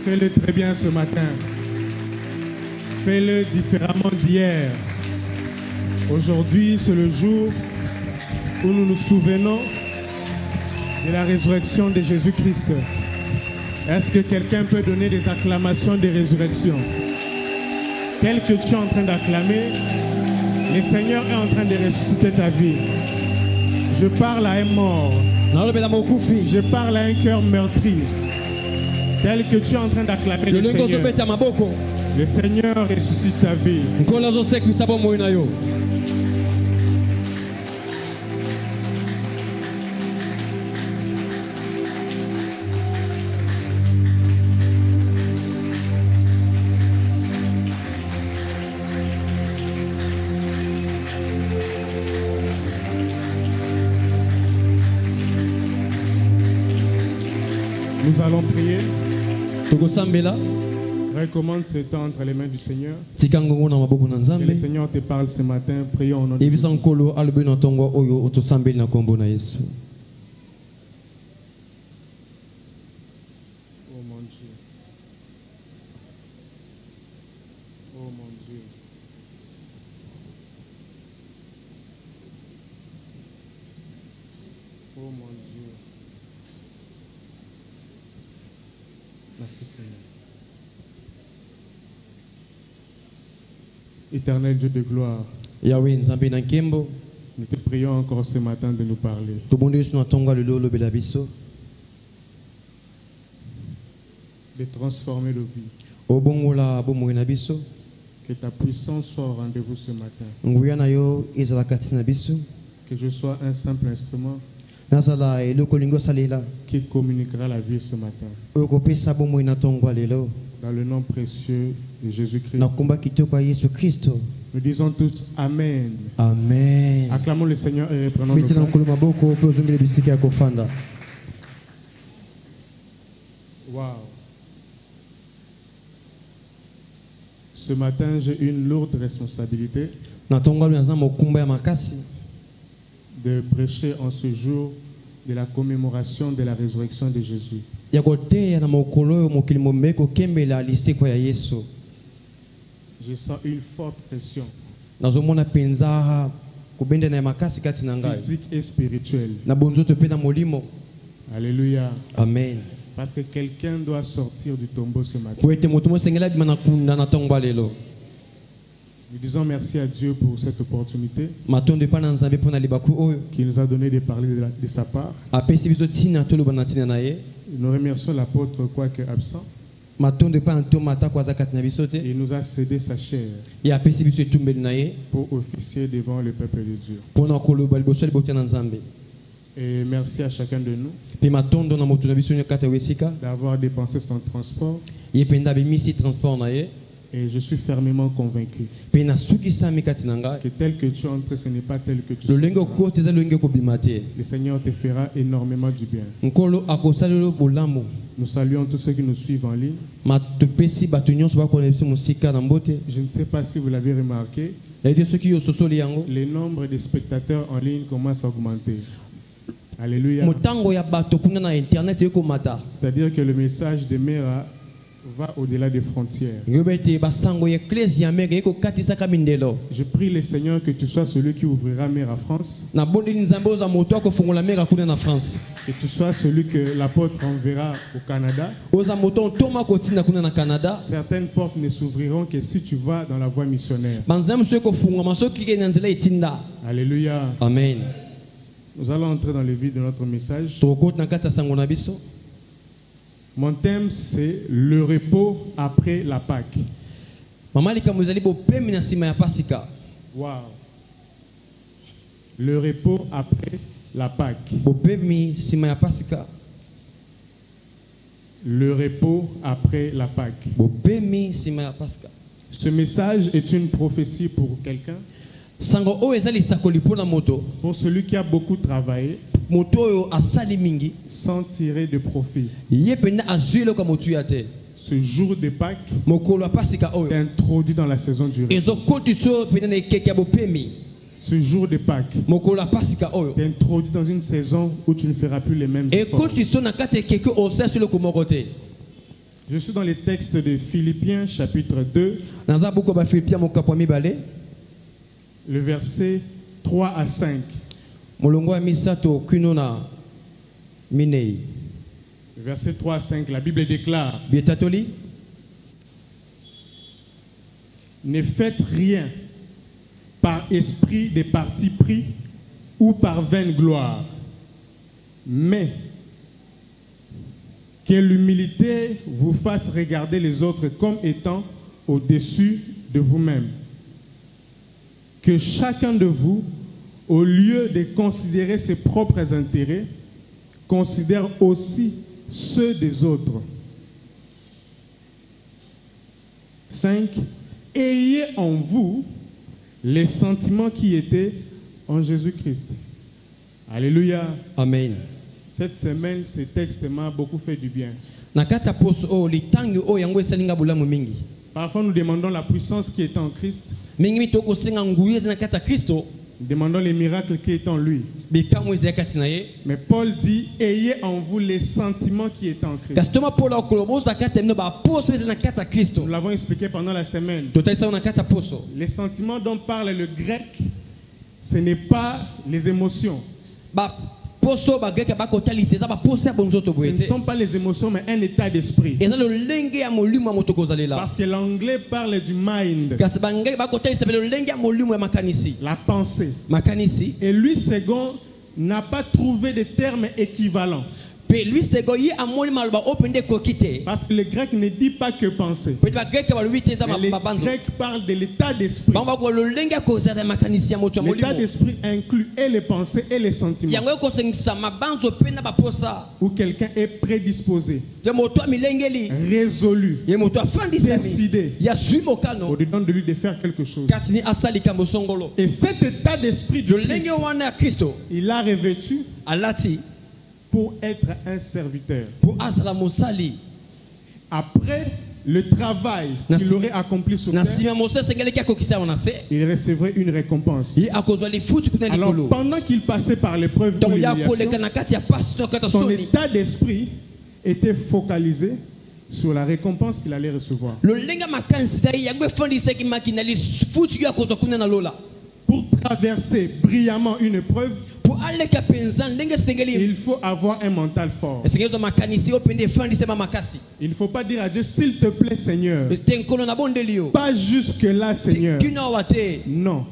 Fais-le très bien ce matin. Fais-le différemment d'hier. Aujourd'hui, c'est le jour où nous nous souvenons de la résurrection de Jésus-Christ. Est-ce que quelqu'un peut donner des acclamations de résurrection? Tel que tu es en train d'acclamer, le Seigneur est en train de ressusciter ta vie. Je parle à un mort. Je parle à un cœur meurtri. Tel que tu es en train d'acclamer le Seigneur. Le Seigneur ressuscite ta vie. Nous allons prier. Recommande ce temps entre les mains du Seigneur. Que le Seigneur te parle ce matin. Prions au nom de Jésus. Oh mon Dieu. Oh mon Dieu. Oh mon Dieu. Merci Seigneur. Éternel Dieu de gloire, nous te prions encore ce matin de nous parler. De transformer nos vies. Que ta puissance soit au rendez-vous ce matin. Que je sois un simple instrument qui communiquera la vie ce matin. Dans le nom précieux de Jésus-Christ. Nous disons tous Amen. Amen. Acclamons le Seigneur et reprenons nos places. Wow. Ce matin, j'ai une lourde responsabilité de prêcher en ce jour de la commémoration de la résurrection de Jésus. Je sens une forte pression physique et spirituelle. Alléluia. Amen. Parce que quelqu'un doit sortir du tombeau ce matin. Nous disons merci à Dieu pour cette opportunité qui nous a donné de parler de sa part. Nous remercions l'apôtre, quoique absent. Il nous a cédé sa chair pour officier devant le peuple de Dieu. Et merci à chacun de nous d'avoir dépensé son transport. Et je suis fermement convaincu que tel que tu entres, ce n'est pas tel que tu sois. Le Seigneur te fera énormément du bien. Nous saluons tous ceux qui nous suivent en ligne. Je ne sais pas si vous l'avez remarqué, le nombre de spectateurs en ligne commence à augmenter. Alléluia. C'est-à-dire que le message de Mera va au-delà des frontières. Je prie le Seigneur que tu sois celui qui ouvrira Mera France. Que tu sois celui que l'apôtre enverra au Canada. Certaines portes ne s'ouvriront que si tu vas dans la voie missionnaire. Alléluia. Amen. Nous allons entrer dans le vif de notre message. Mon thème, c'est le repos après la Pâque. Wow. Le repos après la Pâque. Le repos après la Pâque. Ce message est une prophétie pour quelqu'un. Pour celui qui a beaucoup travaillé sans tirer de profit. Ce jour de Pâques t'introduit dans la saison du repos. Ce jour de Pâques t'introduit dans une saison où tu ne feras plus les mêmes efforts. Je suis dans les textes de Philippiens chapitre 2, le verset 3 à 5. Verset 3 à 5, la Bible déclare: ne faites rien par esprit de parti pris ou par vaine gloire, mais que l'humilité vous fasse regarder les autres comme étant au-dessus de vous-même. Que chacun de vous, au lieu de considérer ses propres intérêts, considère aussi ceux des autres. 5. Ayez en vous les sentiments qui étaient en Jésus-Christ. Alléluia. Amen. Cette semaine, ce texte m'a beaucoup fait du bien. Parfois, nous demandons la puissance qui est en Christ. Nous demandons les miracles qui est en lui. Mais Paul dit: ayez en vous les sentiments qui est en Christ. Nous l'avons expliqué pendant la semaine. Les sentiments dont parle le grec, ce n'est pas les émotions. Ce ne sont pas les émotions, mais un état d'esprit. Parce que l'anglais parle du mind, la pensée. Et lui, second, n'a pas trouvé de terme équivalent. Parce que le grec ne dit pas que penser. Mais le grec parle de l'état d'esprit. L'état d'esprit inclut et les pensées et les sentiments. Où quelqu'un est prédisposé, résolu, décidé au-dedans de lui de faire quelque chose. Et cet état d'esprit de Christ, il a revêtu pour être un serviteur. Après le travail qu'il aurait accompli sur terre, il recevrait une récompense. Alors pendant qu'il passait par l'épreuve de l'humiliation, son état d'esprit était focalisé sur la récompense qu'il allait recevoir. Pour traverser brillamment une épreuve, il faut avoir un mental fort. Il ne faut pas dire à Dieu: s'il te plaît Seigneur, pas jusque là Seigneur. Non.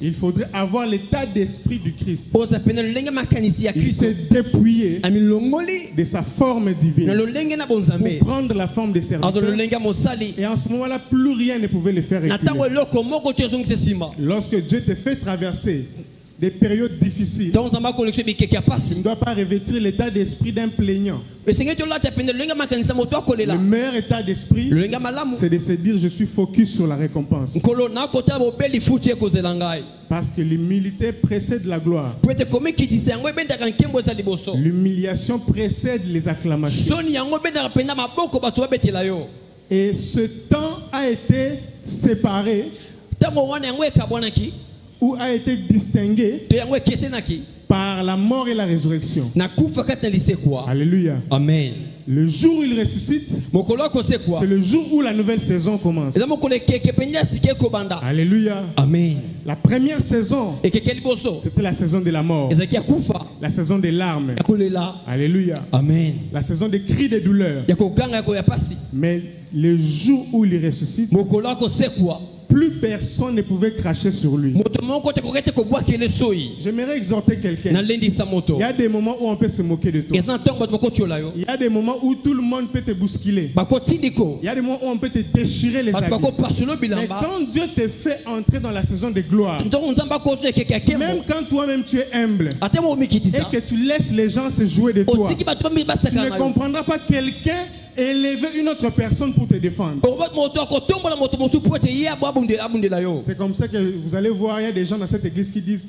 Il faudrait avoir l'état d'esprit du Christ. Il s'est dépouillé de sa forme divine pour prendre la forme de serviteur. Et en ce moment-là, plus rien ne pouvait le faire reculer. Lorsque Dieu te fait traverser des périodes difficiles, tu ne dois pas revêtir l'état d'esprit d'un plaignant. Le meilleur état d'esprit, c'est de se dire: je suis focus sur la récompense. Parce que l'humilité précède la gloire. L'humiliation précède les acclamations. Et ce temps a été séparé, ou a été distingué par la mort et la résurrection. Alléluia. Amen. Le jour où il ressuscite, c'est le jour où la nouvelle saison commence. Alléluia. Amen. La première saison, c'était la saison de la mort, la saison des larmes. Alléluia. Amen. La saison des cris de douleur. Mais le jour où il ressuscite, plus personne ne pouvait cracher sur lui. J'aimerais exhorter quelqu'un. Il y a des moments où on peut se moquer de toi. Il y a des moments où tout le monde peut te bousculer. Il y a des moments où on peut te déchirer les habits. Mais quand Dieu te fait entrer dans la saison de gloire, même quand toi-même tu es humble et que tu laisses les gens se jouer de toi, tu ne comprendras pas quelqu'un élever une autre personne pour te défendre. C'est comme ça que vous allez voir, il y a des gens dans cette église qui disent: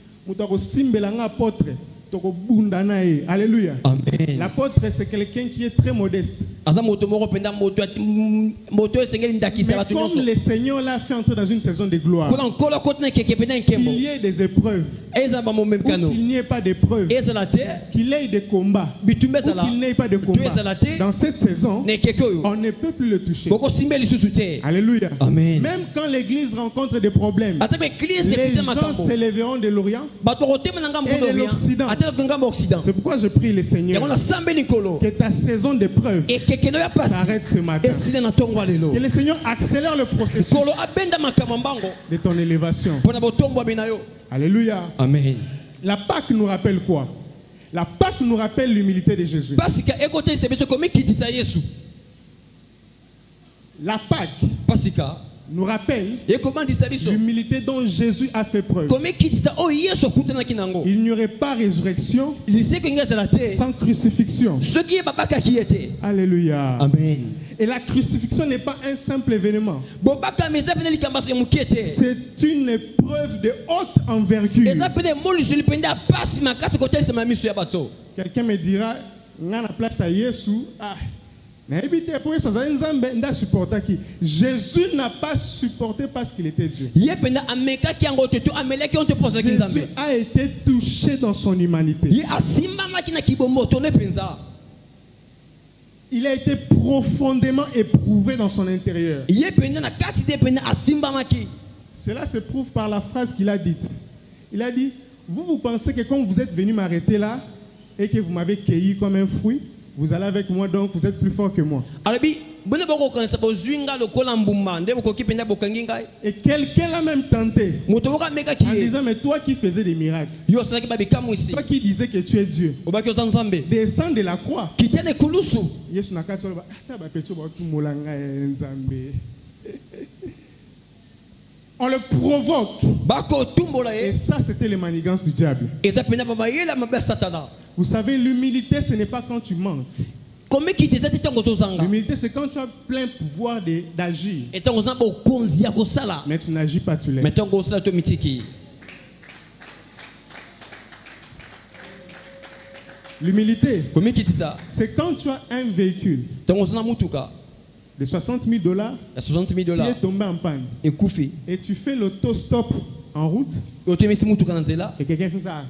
apôtre. Alléluia. Amen. L'apôtre, c'est quelqu'un qui est très modeste. Et comme le Seigneur l'a fait entrer dans une saison de gloire, qu'il y ait des épreuves, ou qu'il n'y ait pas d'épreuves, qu'il y ait des combats, ou qu'il n'y ait pas de combats, dans cette saison, on ne peut plus le toucher. Alléluia. Amen. Même quand l'église rencontre des problèmes, les gens s'élèveront de l'Orient et de l'Occident. C'est pourquoi je prie le Seigneur que ta saison d'épreuve s'arrête ce matin. Que le Seigneur accélère le processus de ton élévation. Alléluia. Amen. La Pâque nous rappelle quoi? La Pâque nous rappelle l'humilité de Jésus. La Pâque nous rappelle l'humilité dont Jésus a fait preuve. Il n'y aurait pas résurrection sans crucifixion. Alléluia. Amen. Et la crucifixion n'est pas un simple événement. C'est une épreuve de haute envergure. Quelqu'un me dira, dans la place à Jésus, Jésus n'a pas supporté parce qu'il était Dieu. Jésus a été touché dans son humanité. Il a été profondément éprouvé dans son intérieur. Cela se prouve par la phrase qu'il a dite. Il a dit, vous pensez que quand vous êtes venu m'arrêter là et que vous m'avez cueilli comme un fruit, vous allez avec moi, donc vous êtes plus fort que moi. Et quelqu'un l'a même tenté en disant, mais toi qui faisais des miracles, toi qui disais que tu es Dieu, descends de la croix. On le provoque. Et ça, c'était les manigances du diable. Vous savez, l'humilité, ce n'est pas quand tu manques. L'humilité, c'est quand tu as plein pouvoir d'agir. Mais tu n'agis pas, tu laisses. L'humilité, c'est quand tu as un véhicule de $60 000 qui est tombé en panne. Et tu fais l'autostop en route. Et quelqu'un fait ça.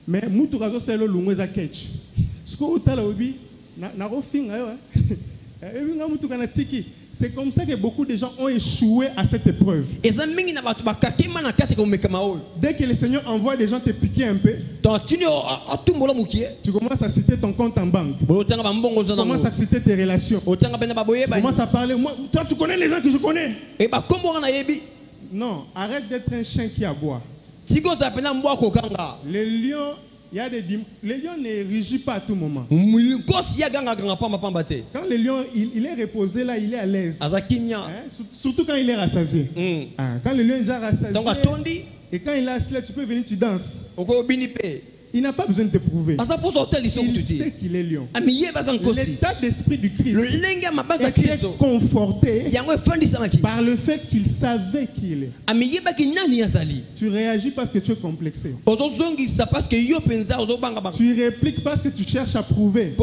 Mais Moutourazo c'est le Lungwe za catch. Ce que utala obi na rofinga yo. C'est comme ça que beaucoup de gens ont échoué à cette épreuve. Dès que le Seigneur envoie des gens te piquer un peu, tu commences à citer ton compte en banque. Tu commences à citer tes relations. Tu commences à parler. Moi, toi, tu connais les gens que je connais. Non, arrête d'être un chien qui aboie. Les lions, les lions ne rugissent pas à tout moment. Quand le lion il est reposé là, il est à l'aise. Hein? Surtout quand il est rassasié. Quand le lion est déjà rassasié et quand il est assis là, tu peux venir, tu danses. Il n'a pas besoin de te prouver. Il sait qu'il est lion. L'état d'esprit du Christ était conforté par le fait qu'il savait qui il est. Tu réagis parce que tu es complexé. Tu répliques parce que tu cherches à prouver.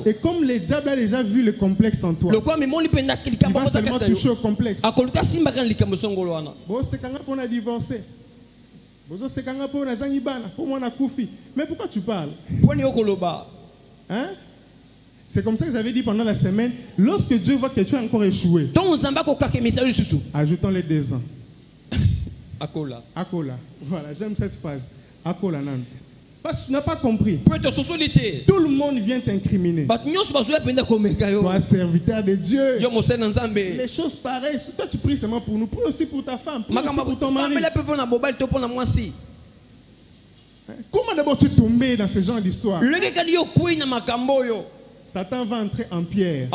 Et comme le diable a déjà vu le complexe en toi, il va seulement toucher au complexe. C'est quand on a divorcé. Mais pourquoi tu parles? Hein? C'est comme ça que j'avais dit pendant la semaine. Lorsque Dieu voit que tu as encore échoué, ajoutons les 2 ans. Akola. Voilà, j'aime cette phrase. Akola nan. Parce que tu n'as pas compris. Tout le monde vient t'incriminer. Toi, serviteur de Dieu. Les choses pareilles. Toi, tu pries seulement pour nous. Prie aussi pour ta femme. Prie aussi pour ton mari. Comment d'abord tu es tombé dans ce genre d'histoire? Satan va entrer en Pierre.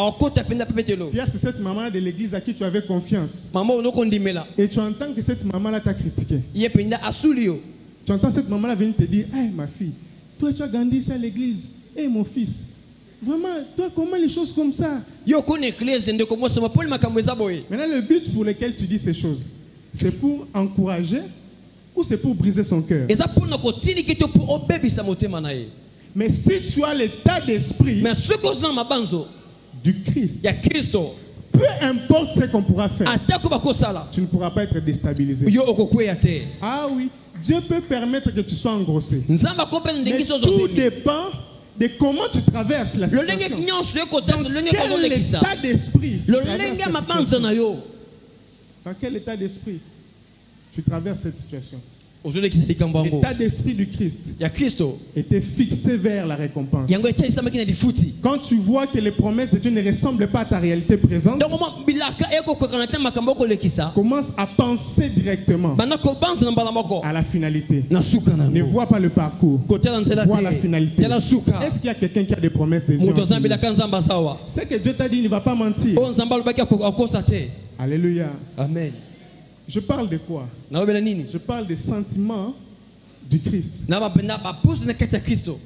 Pierre, c'est cette maman de l'église à qui tu avais confiance. Et tu entends que cette maman-là t'a critiqué. Tu entends cette maman-là venir te dire, hey, ma fille, toi tu as grandi ici à l'église. Hey, mon fils, vraiment, toi comment les choses comme ça? Maintenant, le but pour lequel tu dis ces choses, c'est pour encourager ou c'est pour briser son cœur? Mais si tu as l'état d'esprit Mais ce qu'on a ma banzo, du Christ, il y a Christo. peu importe ce qu'on pourra faire, Attaque au sala. tu ne pourras pas être déstabilisé. Yo okokuyate. Ah oui, Dieu peut permettre que tu sois engrossé. Nzamba kompeni Mais ndengi tout sozo. dépend de comment tu traverses la Le lenge situation. nyonso ekota Dans le lenge quel kolekisa. état d'esprit tu Le traverses lenge cette ma banzo situation? na yo. Dans quel état d'esprit tu traverses cette situation? Ozolekisa likambango. L'état d'esprit du Christ Ya Christo. était fixé vers la récompense. Yango ete sama kina difuti. Quand tu vois que les promesses de Dieu ne ressemblent pas à ta réalité présente, Donc mo bilaka eko kokana te makambo kolekisa. commence à penser directement Bana ko banzo na mbala moko. à la finalité. Na suka na. Ne vois pas le parcours, Kotela nzela vois la te. finalité. Tela suka. Est-ce qu'il y a quelqu'un qui a des promesses de Dieu? Moto en ce zambi la lieu? kanzamba sawa. C'est que Dieu t'a dit, il ne va pas mentir. O nzamba lobaki akosa te. Alléluia. Amen. Je parle de quoi? Na obela nini? Je parle des sentiments du Christ. Na ba pousse na kati ya Christo.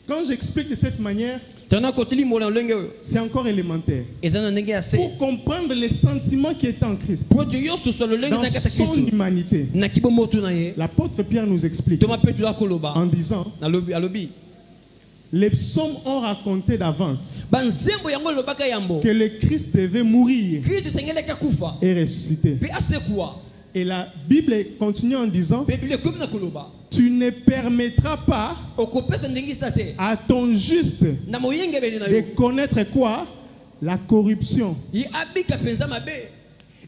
Quand j'explique de cette manière, Tana koteli mola lenge oyo. c'est encore élémentaire. Ezana ndenge ya se. Pour comprendre les sentiments qui étaient en Christ, Po yo so le lenge dans na kati ya son Christo. humanité, Na kibo moto na ye. l'apôtre Pierre nous explique Toma petu la koloba. en disant, Na lobi alobi. les psaumes ont raconté d'avance Banzembo yango lobaka yambo. que le Christ devait mourir Christ sengele ka kufa. et ressusciter. Pe asekwa. Et la Bible continue en disant, Pe bile comme na koloba. tu ne permettras pas Okopesa ndenge sate. à ton juste Na moyenge beli na de yo. connaître quoi? La corruption. Yi abika penza mabe.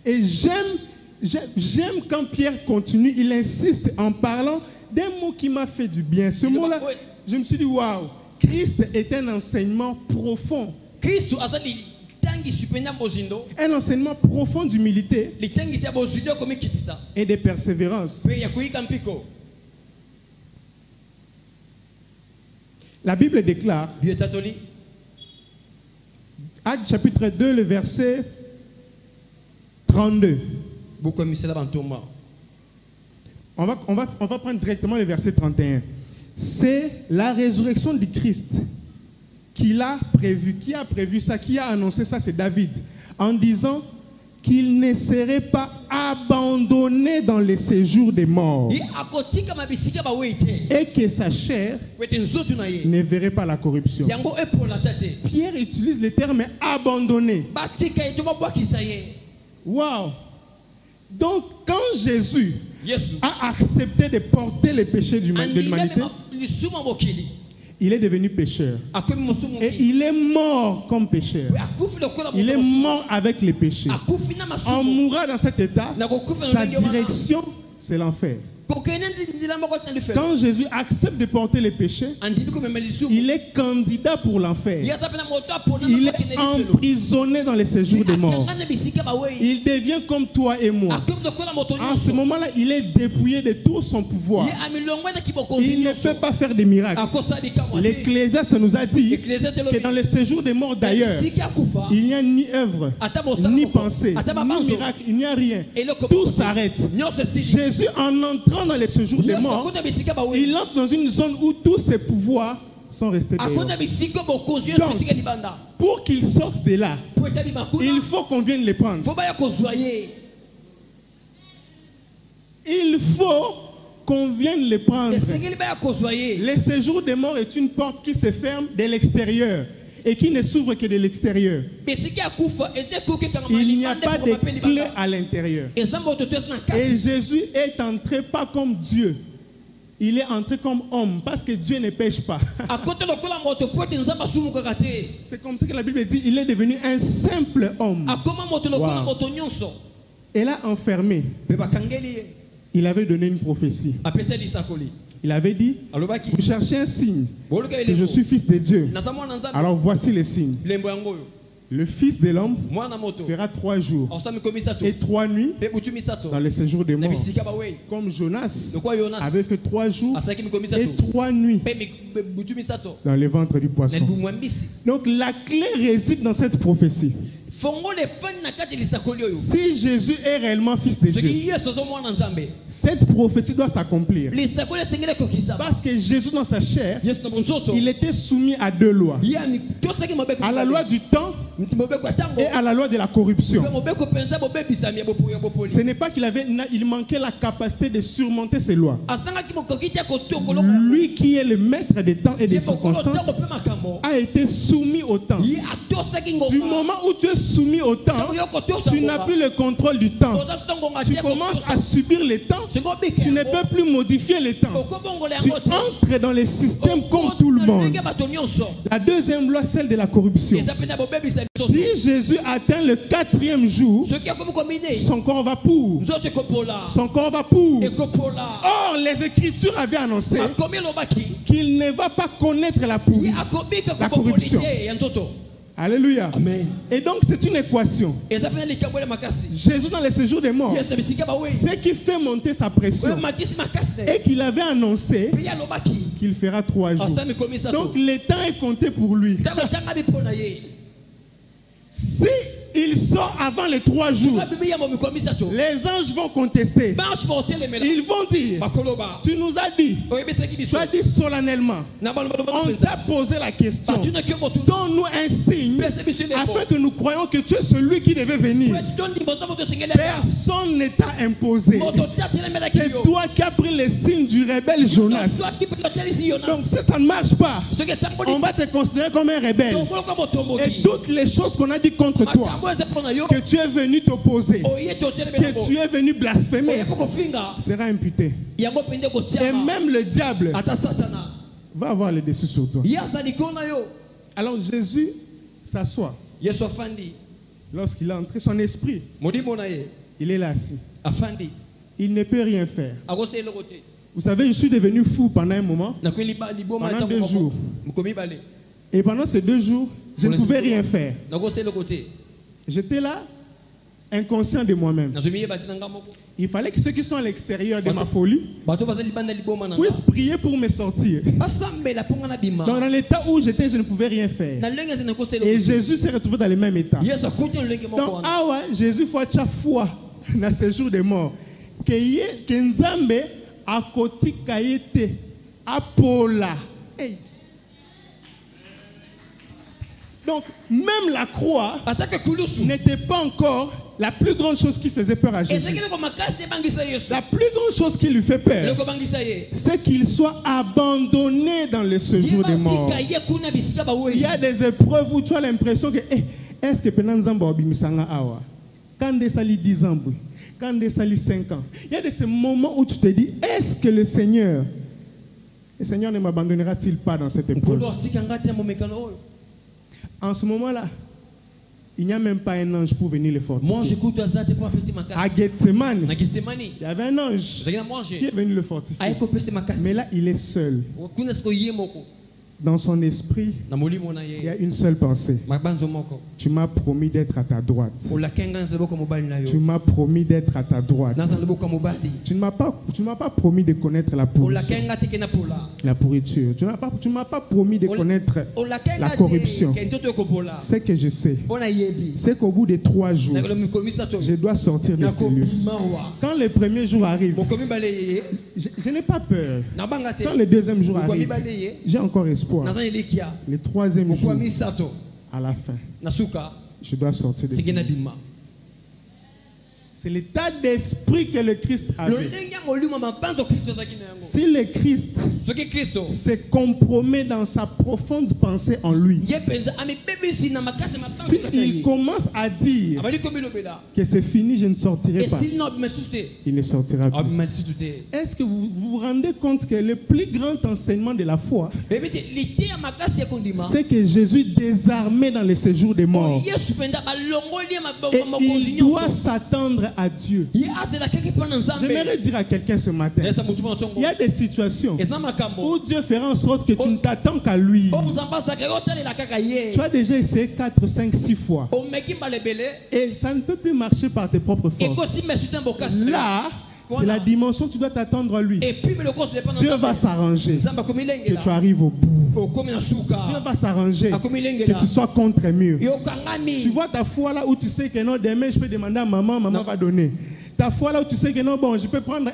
Et j'aime quand Pierre continue, il insiste en parlant d'un mot qui m'a fait du bien. Ce mot-là, je me suis dit, waouh, Christ est un enseignement profond. Christ azali tangi supenya bozindo. Un enseignement profond d'humilité Li tangi sa bozindo comme kitisa. et de persévérance. Pe ya kuika mpiko. La Bible déclare, Bietatoli. Actes chapitre 2, le verset 32. Beaucoup misela bantoma. On va prendre directement le verset 31. C'est la résurrection du Christ qu'il a prévu. Qui a prévu ça? Qui a annoncé ça? C'est David. En disant qu'il ne serait pas abandonné dans les séjours des morts. Yi akotika mabisika ba wete. Et que sa chair Wete nzotu na ye. ne verrait pas la corruption. Yango epola tate. Pierre utilise le terme abandonné. Batika etoma bwakisa ye. Waouh! Donc, quand Jésus Yesu. a accepté de porter les péchés de l'humanité, Lisuma mokili. il est devenu pécheur. Akomi mosumu. Et il est mort comme pécheur. Akufi lokola Il est mort avec les péchés. Akufi na masumu. En mourra dans cet état, sa direction, c'est l'enfer. Quand Jésus accepte de porter les péchés, il est candidat pour l'enfer. Il est emprisonné dans les séjours des morts. Il devient comme toi et moi. En ce moment-là, il est dépouillé de tout son pouvoir. Il ne peut pas faire des miracles. L'Ecclésiaste nous a dit que dans les séjours des morts d'ailleurs, il n'y a ni œuvre, ni pensée, ni miracle, il n'y a rien. Tout s'arrête. Jésus, en entrant dans les séjours des morts, il entre dans une zone où tous ses pouvoirs sont restés dehors. Donc, pour qu'il sorte de là, il faut qu'on vienne les prendre. Il faut qu'on vienne les prendre. Le séjour des morts est une porte qui se ferme de l'extérieur et qui ne s'ouvre que de l'extérieur. Il n'y a pas de clé à l'intérieur. Et Jésus est entré pas comme Dieu. Il est entré comme homme parce que Dieu ne pêche pas. C'est comme ça que la Bible dit, il est devenu un simple homme. Wow. Et là, enfermé, il avait donné une prophétie. Il avait dit, vous cherchez un signe que je suis fils de Dieu. Alors voici les signes. Le Fils de l'homme fera 3 jours et 3 nuits dans le séjour des morts. Comme Jonas avait fait 3 jours et 3 nuits dans le ventre du poisson. Donc la clé réside dans cette prophétie. Si Jésus est réellement fils de Dieu, cette prophétie doit s'accomplir. Parce que Jésus dans sa chair, il était soumis à 2 lois. À la loi du temps et à la loi de la corruption. Ce n'est pas il manquait la capacité de surmonter ces lois. Lui qui est le maître des temps et des circonstances a été soumis au temps. Du moment où tu es soumis au temps, tu n'as plus le contrôle du temps. Tu commences à subir les temps. Tu ne peux plus modifier les temps. Tu entres dans les systèmes comme tout le monde. La deuxième loi, celle de la corruption. Si Jésus atteint le 4e jour, son corps va pour. Son corps va pour. Or, les Écritures avaient annoncé qu'il ne va pas connaître la corruption. Alléluia. Amen. Et donc c'est une équation. Jésus dans le séjour des morts, ce qui fait monter sa pression, et qu'il avait annoncé qu'il fera 3 jours. Donc le temps est compté pour lui. Si il sort avant les 3 jours, les anges vont contester. Ils vont dire, tu nous as dit, tu as dit solennellement, on t'a posé la question, donne-nous un signe afin que nous croyons que tu es celui qui devait venir. Personne ne t'a imposé. C'est toi qui as pris le signe du rebelle Jonas. Donc si ça ne marche pas, on va te considérer comme un rebelle. Et toutes les choses qu'on a dit contre toi, que tu es venu t'opposer, que tu es venu blasphémer, sera imputé. Et même le diable va avoir le dessus sur toi. Alors Jésus s'assoit. Lorsqu'il a entré, son esprit, il est là assis. Il ne peut rien faire. Vous savez, je suis devenu fou pendant un moment, pendant 2 jours. Et pendant ces 2 jours, je ne pouvais rien faire. J'étais là, inconscient de moi-même. Il fallait que ceux qui sont à l'extérieur de ma folie puissent prier pour me sortir. Donc, dans l'état où j'étais, je ne pouvais rien faire. Et Jésus s'est retrouvé dans le même état. Donc, Jésus faut chaque fois dans ce jour des morts que Nzambe a koti kaite apola. Donc, même la croix n'était pas encore la plus grande chose qui faisait peur à Jésus. La plus grande chose qui lui fait peur, c'est qu'il soit abandonné dans le séjour des morts. Il y a des épreuves où tu as l'impression que est-ce que Penanzamba Obimisanga Awa, quand des sali 10 ans, quand des sali 5 ans, il y a de ces moments où tu te dis, est-ce que le Seigneur ne m'abandonnera-t-il pas dans cette épreuve? En ce moment-là, il n'y a même pas un ange pour venir le fortifier. À Gethsemane, il y avait un ange qui est venu le fortifier. Mais là, il est seul. Dans son esprit, il y a une seule pensée. Tu m'as promis d'être à ta droite. Tu m'as promis d'être à ta droite. Tu ne m'as pas promis de connaître la pourriture. Tu ne m'as pas promis de connaître la corruption. Ce que je sais, c'est qu'au bout de 3 jours, je dois sortir de ces lieux. Quand le premier jour arrive, je n'ai pas peur. Quand le deuxième jour arrive, j'ai encore espoir. Le 3e jour, à la fin, je dois sortir de ce lieu. C'est l'état d'esprit que le Christ avait. Si le Christ se compromet dans sa profonde pensée en lui, s'il commence à dire que c'est fini, je ne sortirai pas, il ne sortira plus. Est-ce que vous vous rendez compte que le plus grand enseignement de la foi, c'est que Jésus désarmait dans le séjour des morts, et il doit s'attendre à Dieu. J'aimerais dire à quelqu'un ce matin, il y a des situations où Dieu fera en sorte que tu ne t'attends qu'à lui. Tu as déjà essayé 4, 5, 6 fois et ça ne peut plus marcher par tes propres forces. Là, c'est la dimension où tu dois t'attendre à lui. Dieu va s'arranger que tu arrives au bout. Dieu va s'arranger que tu sois contre mur. Tu vois ta foi là où tu sais que non, demain je peux demander à maman, maman va donner. Ta foi là où tu sais que non, bon, je peux prendre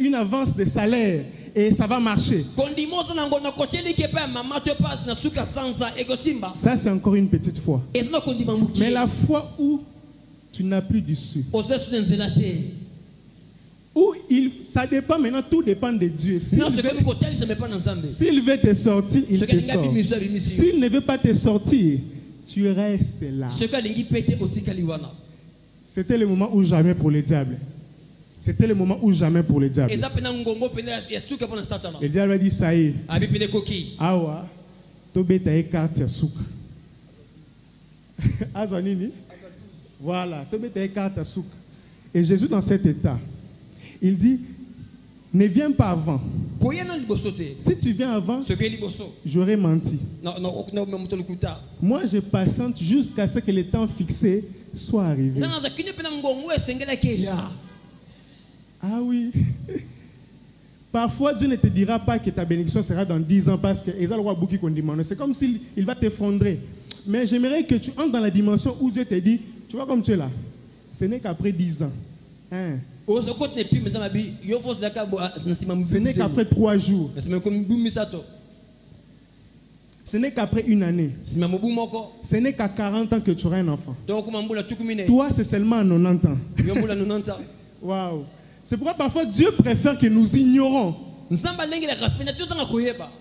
une avance de salaire et ça va marcher. kondimoza nango na kocheli ke pa mama te passe na suka sansa ego simba. Ça, c'est encore une petite foi. Ezna kondima muki. Mais la foi où tu n'as plus d'issue. Ozesu nzela te. Où ça dépend maintenant, tout dépend de Dieu. S'il veut te sortir, il te sort. S'il ne veut pas te sortir, tu restes là. C'était le moment où jamais pour le diable. C'était le moment où jamais pour le diable. Le diable a dit ça y est. Awa, tobeta e carte ya souka. Azwanini. Voilà, tobeta e carte ya souka. Et Jésus dans cet état, il dit, ne viens pas avant. Si tu viens avant, j'aurais menti. Moi, je patiente jusqu'à ce que le temps fixé soit arrivé. Ah oui. Parfois, Dieu ne te dira pas que ta bénédiction sera dans 10 ans parce que c'est comme s'il va t'effondrer. Mais j'aimerais que tu entres dans la dimension où Dieu te dit, tu vois comme tu es là, ce n'est qu'après 10 ans. Hein? Ce n'est qu'après 3 jours. Ce n'est qu'après une année. Ce n'est qu'à 40 ans que tu auras un enfant. Toi, c'est seulement à 90 ans. Waouh. C'est pourquoi parfois Dieu préfère que nous ignorons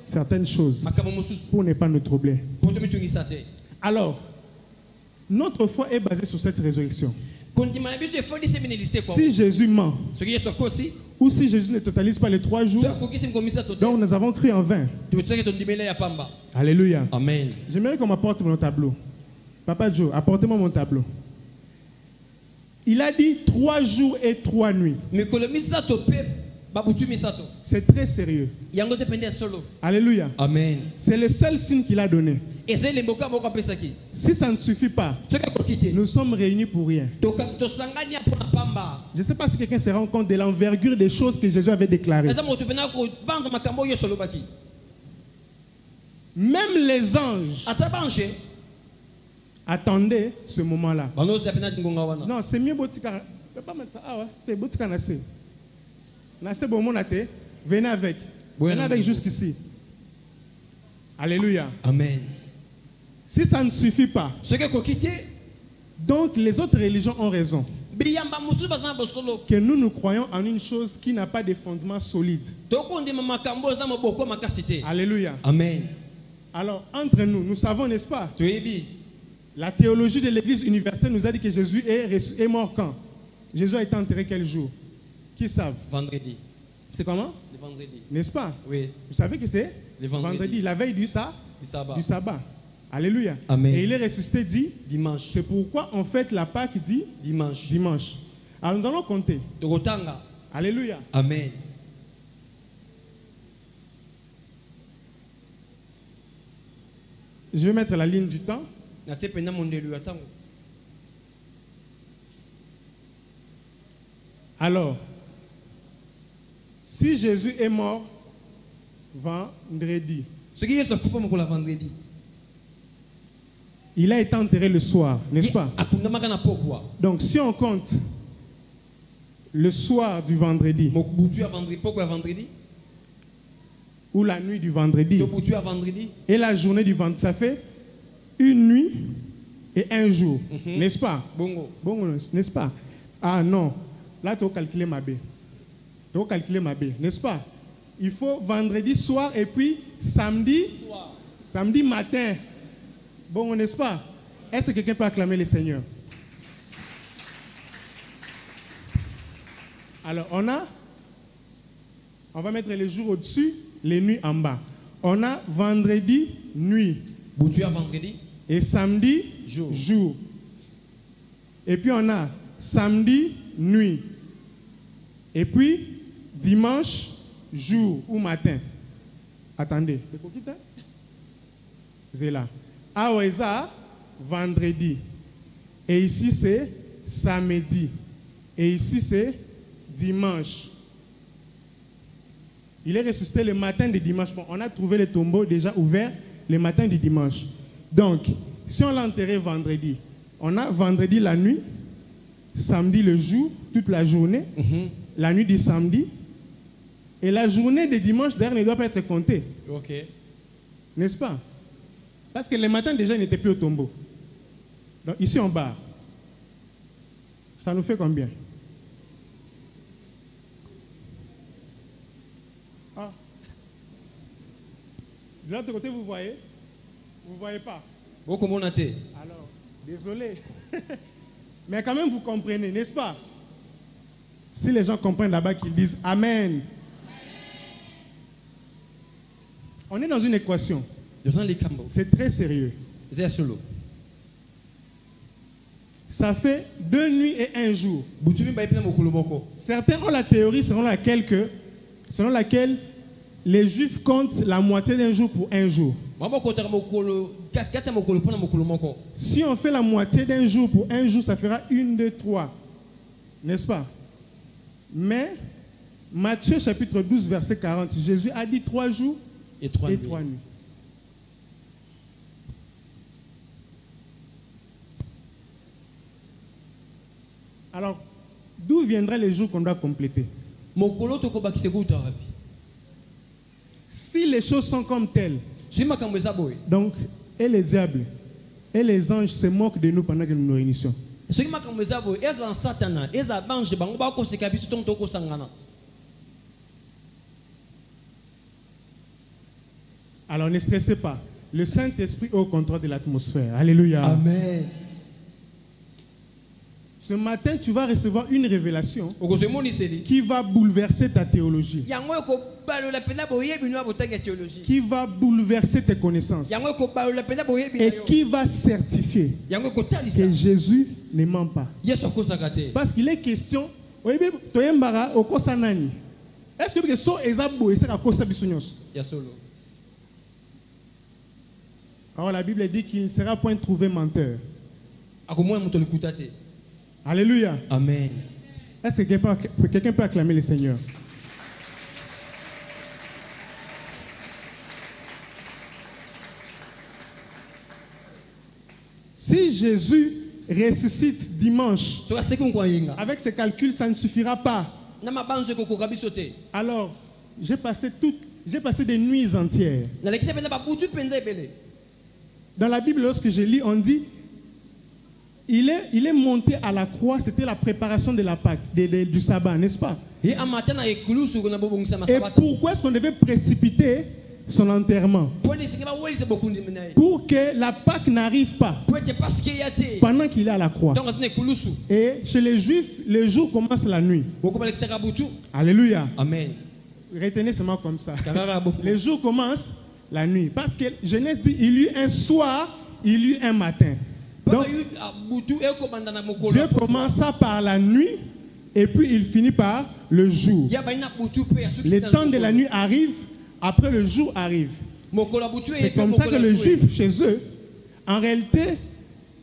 certaines choses pour ne pas nous troubler. Alors, notre foi est basée sur cette résurrection. Si Jésus ment, ou si Jésus ne totalise pas les 3 jours, donc nous avons cru en vain. Alléluia. Amen. J'aimerais qu'on m'apporte mon tableau. Papa Joe, apportez-moi mon tableau. Il a dit 3 jours et 3 nuits. C'est très sérieux. Alléluia. Amen. C'est le seul signe qu'il a donné. Si ça ne suffit pas, nous sommes réunis pour rien. Je ne sais pas si quelqu'un se rend compte de l'envergure des choses que Jésus avait déclarées. Même les anges attendaient ce moment-là. Non, c'est mieux. Venez avec. Venez avec jusqu'ici. Alléluia. Amen. Si ça ne suffit pas, donc les autres religions ont raison. Que nous croyons en une chose qui n'a pas de fondement solide. Alléluia. Amen. Alors, entre nous, nous savons, n'est-ce pas? La théologie de l'Église universelle nous a dit que Jésus est mort quand? Jésus a été enterré quel jour? Qui savent? Vendredi. C'est comment? Le vendredi. N'est-ce pas? Oui. Vous savez que c'est? Le vendredi. La veille du sabbat. Alléluia. Amen. Et il est ressuscité dimanche. C'est pourquoi on fête la Pâque dimanche. Alors nous allons compter. Alléluia. Amen. Je vais mettre la ligne du temps. Alors, si Jésus est mort vendredi, il a été enterré le soir, n'est-ce pas? Donc, si on compte le soir du vendredi, ou la nuit du vendredi, et la journée du vendredi, ça fait une nuit et un jour, n'est-ce pas? Bongo, n'est-ce pas? Ah non, là tu as calculé ma baie. N'est-ce pas? Il faut vendredi soir et puis samedi matin. Bon, n'est-ce pas? Est-ce que quelqu'un peut acclamer le Seigneur? Alors, on va mettre les jours au-dessus, les nuits en bas. On a vendredi, nuit. Vendredi. Et samedi, jour. Et puis on a samedi, nuit. Et puis, dimanche, jour ou matin. Attendez. C'est là. Aweza, vendredi. Et ici, c'est samedi. Et ici, c'est dimanche. Il est ressuscité le matin du dimanche. Bon, on a trouvé le tombeau déjà ouvert le matin du dimanche. Donc, si on l'a enterré vendredi, on a vendredi la nuit, samedi le jour, toute la journée, la nuit du samedi, Et la journée de dimanche, d'ailleurs, ne doit pas être comptée. Ok. N'est-ce pas? Parce que le matin, déjà, il n'était plus au tombeau. Donc, ici en bas, ça nous fait combien? Ah. De l'autre côté, vous voyez? Vous ne voyez pas? Beaucoup de monde. Alors, désolé. Mais quand même, vous comprenez, n'est-ce pas? Si les gens comprennent là-bas qu'ils disent Amen. On est dans une équation. C'est très sérieux. Ça fait 2 nuits et 1 jour. Certains ont la théorie selon laquelle les Juifs comptent la moitié d'un jour pour 1 jour. Si on fait la moitié d'un jour pour 1 jour, ça fera 1, 2, 3. N'est-ce pas? Mais Matthieu chapitre 12, verset 40, Jésus a dit 3 jours et 3 nuits. Alors, d'où viendra les jours qu'on doit compléter? Si les choses sont comme telles, donc, et les diables et les anges se moquent de nous pendant que nous nous réunissons. Alors ne stressez pas. Le Saint-Esprit est au contrôle de l'atmosphère. Alléluia. Amen. Ce matin, tu vas recevoir une révélation qui va bouleverser ta théologie, qui va bouleverser tes connaissances et qui va certifier que Jésus ne ment pas. Parce qu'il est question, est-ce que so ezabo et ça cause bisognos? Alors la Bible dit qu'il ne sera point trouvé menteur. Alléluia. Amen. Est-ce que quelqu'un peut acclamer le Seigneur? Si Jésus ressuscite dimanche, avec ses calculs, ça ne suffira pas. Alors, j'ai passé des nuits entières. Dans la Bible, lorsque je lis, on dit il est monté à la croix, c'était la préparation de la Pâque, du sabbat, n'est-ce pas? Et pourquoi est-ce qu'on devait précipiter son enterrement? Pour que la Pâque n'arrive pas pendant qu'il est à la croix. Et chez les Juifs, le jour commence la nuit. Alléluia. Amen. Retenez seulement comme ça. Le jour commence la nuit. Parce que Genèse dit, il y eut un soir, il y eut un matin. Donc, Dieu commença par la nuit et puis il finit par le jour. Le temps de la nuit arrive, après le jour arrive. C'est comme ça que les Juifs, chez eux, en réalité,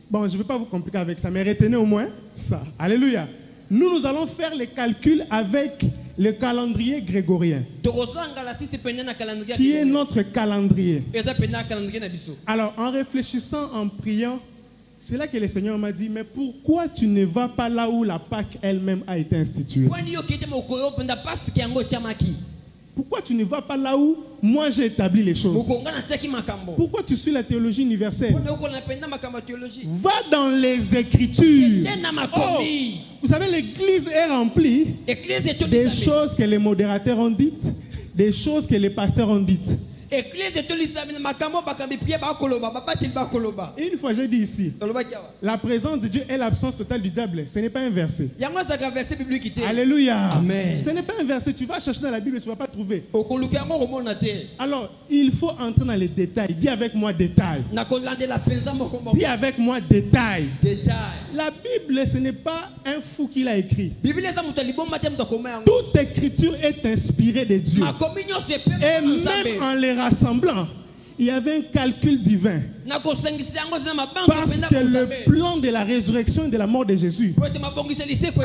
bon, je ne vais pas vous compliquer avec ça, mais retenez au moins ça. Alléluia. Nous allons faire les calculs avec le calendrier grégorien, qui est notre calendrier. Alors, en réfléchissant, en priant, c'est là que le Seigneur m'a dit, mais pourquoi tu ne vas pas là où la Pâque elle-même a été instituée? Pourquoi tu ne vas pas là où moi j'ai établi les choses? Pourquoi tu suis la théologie universelle? Va dans les Écritures. Oh, vous savez, l'Église est remplie des choses que les modérateurs ont dites, des choses que les pasteurs ont dites. Une fois j'ai dit ici, la présence de Dieu est l'absence totale du diable. Ce n'est pas un verset. Alléluia. Amen. Ce n'est pas un verset. Tu vas chercher dans la Bible et tu ne vas pas trouver. Alors, il faut entrer dans les détails. Dis avec moi détail. Dis avec moi détail. La Bible, ce n'est pas un fou qui l'a écrit. Toute écriture est inspirée de Dieu. Et même en les rassemblant, il y avait un calcul divin. Parce que le plan de la résurrection et de la mort de Jésus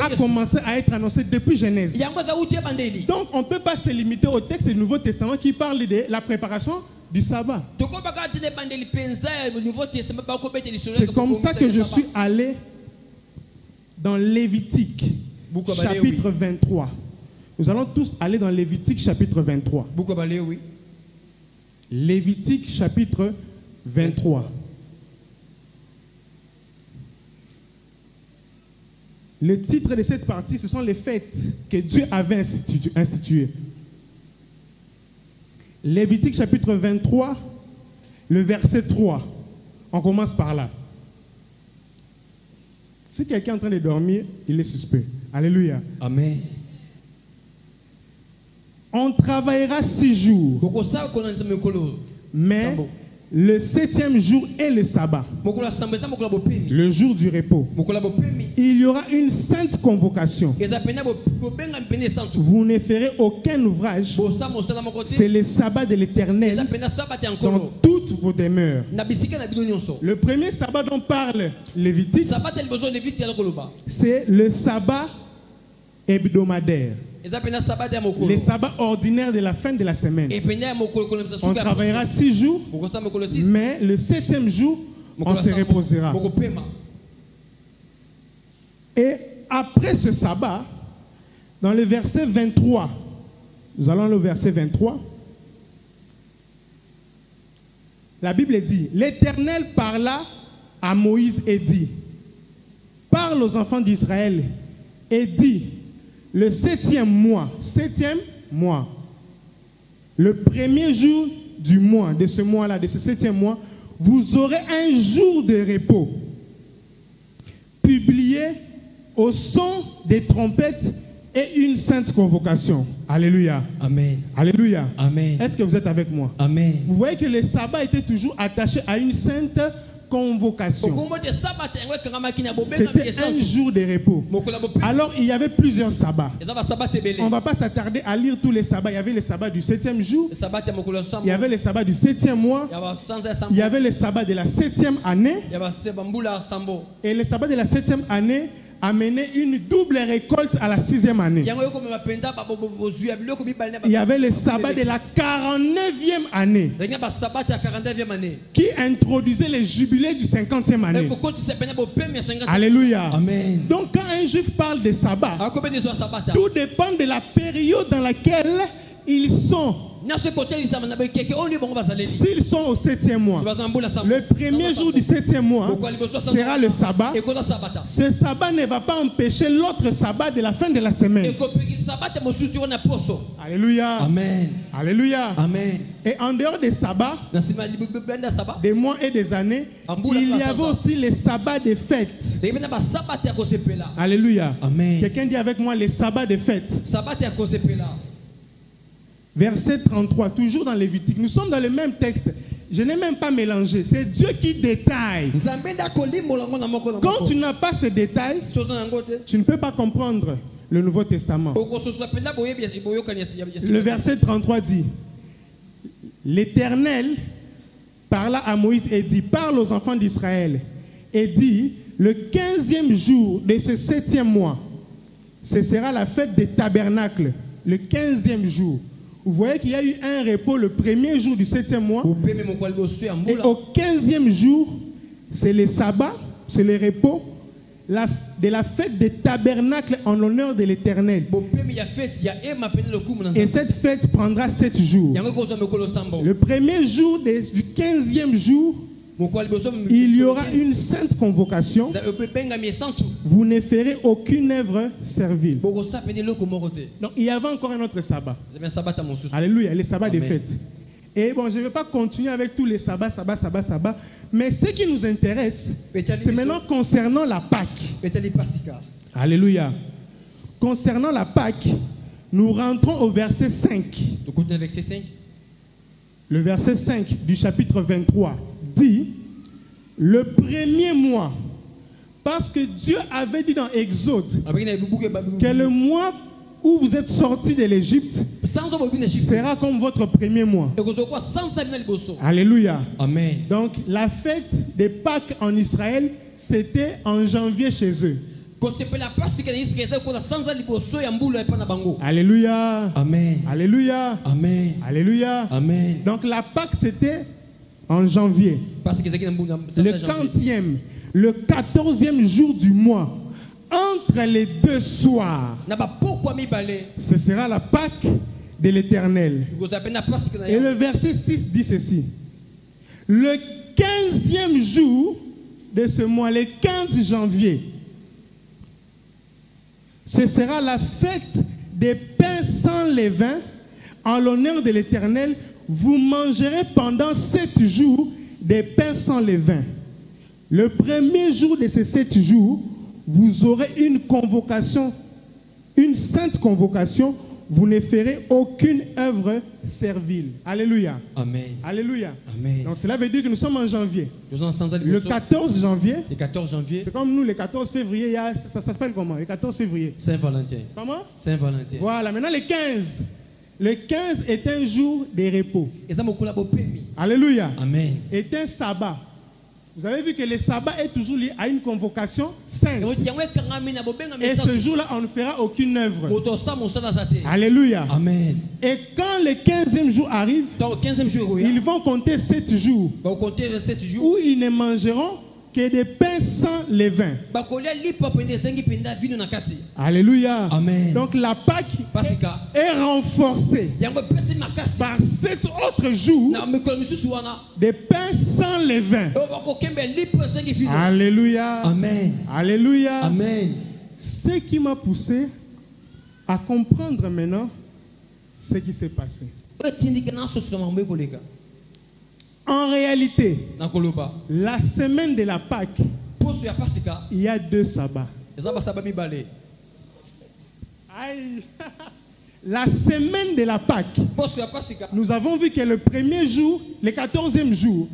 a commencé à être annoncé depuis Genèse. Donc on ne peut pas se limiter au texte du Nouveau Testament qui parle de la préparation du sabbat. C'est comme ça que je suis allé dans Lévitique, chapitre 23. Nous allons tous aller dans Lévitique chapitre 23. Beaucoup balé, oui. Lévitique chapitre 23. Le titre de cette partie, ce sont les fêtes que Dieu avait instituées. Lévitique chapitre 23, le verset 3. On commence par là. Si quelqu'un est en train de dormir, il est suspect. Alléluia. Amen. On travaillera 6 jours, mais le 7e jour est le sabbat, le jour du repos. Il y aura une sainte convocation. Vous ne ferez aucun ouvrage. C'est le sabbat de l'Éternel dans toutes vos demeures. Le premier sabbat dont parle Lévitique, c'est le sabbat hebdomadaire. Les sabbats ordinaires de la fin de la semaine. On travaillera 6 jours, mais le 7e jour, on se reposera. Et après ce sabbat, dans le verset 23, nous allons au verset 23, la Bible dit, l'Éternel parla à Moïse et dit, parle aux enfants d'Israël et dit, le 7e mois, le premier jour du mois, de ce mois-là, de ce 7e mois, vous aurez un jour de repos, publié au son des trompettes et une sainte convocation. Alléluia. Amen. Alléluia. Amen. Est-ce que vous êtes avec moi? Amen. Vous voyez que le sabbat était toujours attaché à une sainte convocation. C'était un jour de repos. Alors il y avait plusieurs sabbats. On ne va pas s'attarder à lire tous les sabbats. Il y avait le sabbat du 7e jour, il y avait le sabbat du 7e mois, il y avait le sabbat de la 7e année, et le sabbat de la 7e année a mené une double récolte à la 6e année. Il y avait le sabbat de la 49e année qui introduisait le jubilé du 50e année. Alléluia. Amen. Donc quand un juif parle de sabbat, tout dépend de la période dans laquelle ils sont. S'ils sont au 7e mois, le premier jour du 7e mois sera le sabbat. Ce sabbat ne va pas empêcher l'autre sabbat de la fin de la semaine. Alléluia. Amen. Alléluia. Amen. Et en dehors des sabbats, des mois et des années, il y avait aussi les sabbats des fêtes. Alléluia. Amen. Quelqu'un dit avec moi les sabbats des fêtes. Verset 33, toujours dans Lévitique. Nous sommes dans le même texte. Je n'ai même pas mélangé. C'est Dieu qui détaille. Quand tu n'as pas ces détails, tu ne peux pas comprendre le Nouveau Testament. Le verset 33 dit, l'Éternel parla à Moïse et dit, parle aux enfants d'Israël et dit, le 15e jour de ce 7e mois, ce sera la fête des tabernacles, le 15e jour. Vous voyez qu'il y a eu un repos le premier jour du 7e mois. Et au 15e jour, c'est le sabbat, c'est le repos de la fête des tabernacles en l'honneur de l'Éternel. Et cette fête prendra 7 jours. Le premier jour du 15e jour, il y aura une sainte convocation. Vous ne ferez aucune œuvre servile. Donc il y avait encore un autre sabbat. Alléluia, le sabbat des fêtes. Et bon, je ne vais pas continuer avec tous les sabbats, mais ce qui nous intéresse, c'est maintenant concernant la Pâque. Alléluia. Concernant la Pâque, nous rentrons au verset 5. Le verset 5 du chapitre 23 dit, le premier mois, parce que Dieu avait dit dans Exode que le mois où vous êtes sortis de l'Égypte sera comme votre premier mois. Alléluia. Amen. Donc la fête des Pâques en Israël, c'était en janvier chez eux. Alléluia. Amen. Alléluia. Amen. Alléluia. Amen. Donc la Pâque c'était en janvier. Le 40e, le 14e jour du mois, entre les deux soirs, ce sera la Pâque de l'Éternel. Et le verset 6 dit ceci. Le 15e jour de ce mois, le 15 janvier, ce sera la fête des pains sans levain en l'honneur de l'Éternel. Vous mangerez pendant 7 jours des pains sans levain. Le premier jour de ces 7 jours, vous aurez une convocation, une sainte convocation. Vous ne ferez aucune œuvre servile. Alléluia. Amen. Alléluia. Amen. Donc cela veut dire que nous sommes en janvier. Le 14 janvier. Le 14 janvier. C'est comme nous, le 14 février, ça s'appelle comment? Le 14 février. Saint-Valentin. Comment? Saint-Valentin. Voilà, maintenant le 15. Le 15 est un jour de repos. Alléluia. Amen. Est un sabbat. Vous avez vu que le sabbat est toujours lié à une convocation sainte. Et ce jour-là, on ne fera aucune œuvre. Alléluia. Amen. Et quand le 15e jour arrive, ils vont compter 7 jours où ils ne mangeront que des pains sans levain. Alléluia. Amen. Donc la Pâque est renforcée par 7 autres jours des pains sans levain. Alléluia. Amen. Alléluia. Amen. Ce qui m'a poussé à comprendre maintenant ce qui s'est passé. En réalité, la semaine de la Pâque, il y a 2 sabbats. Aïe. La semaine de la Pâque, nous avons vu que le premier jour, le 14e jour,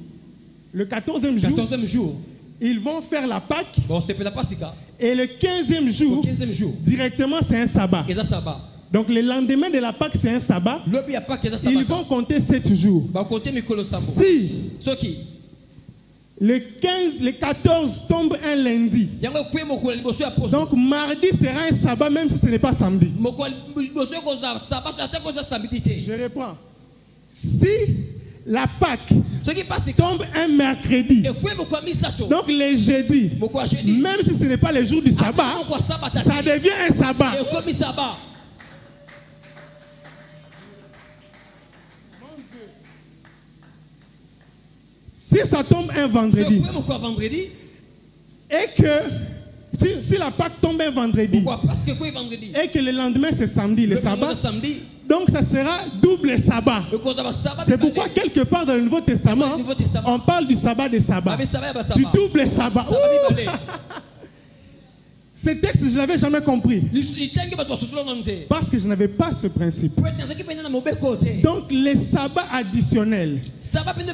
ils vont faire la Pâque. Et le 15e jour, directement, c'est un sabbat. Donc le lendemain de la Pâque, c'est un sabbat. Ils vont compter 7 jours. Si le 14 tombe un lundi, donc mardi sera un sabbat même si ce n'est pas samedi. Je reprends. Si la Pâque tombe un mercredi, donc le jeudi, même si ce n'est pas le jour du sabbat, ça devient un sabbat. Si ça tombe un vendredi, et que si la Pâque tombe un vendredi, et que le lendemain c'est samedi, le sabbat, donc ça sera double sabbat. C'est pourquoi quelque part dans le Nouveau Testament, on parle du sabbat des sabbats, du double sabbat. Ce texte, je ne l'avais jamais compris. Parce que je n'avais pas ce principe. Donc, les sabbats additionnels,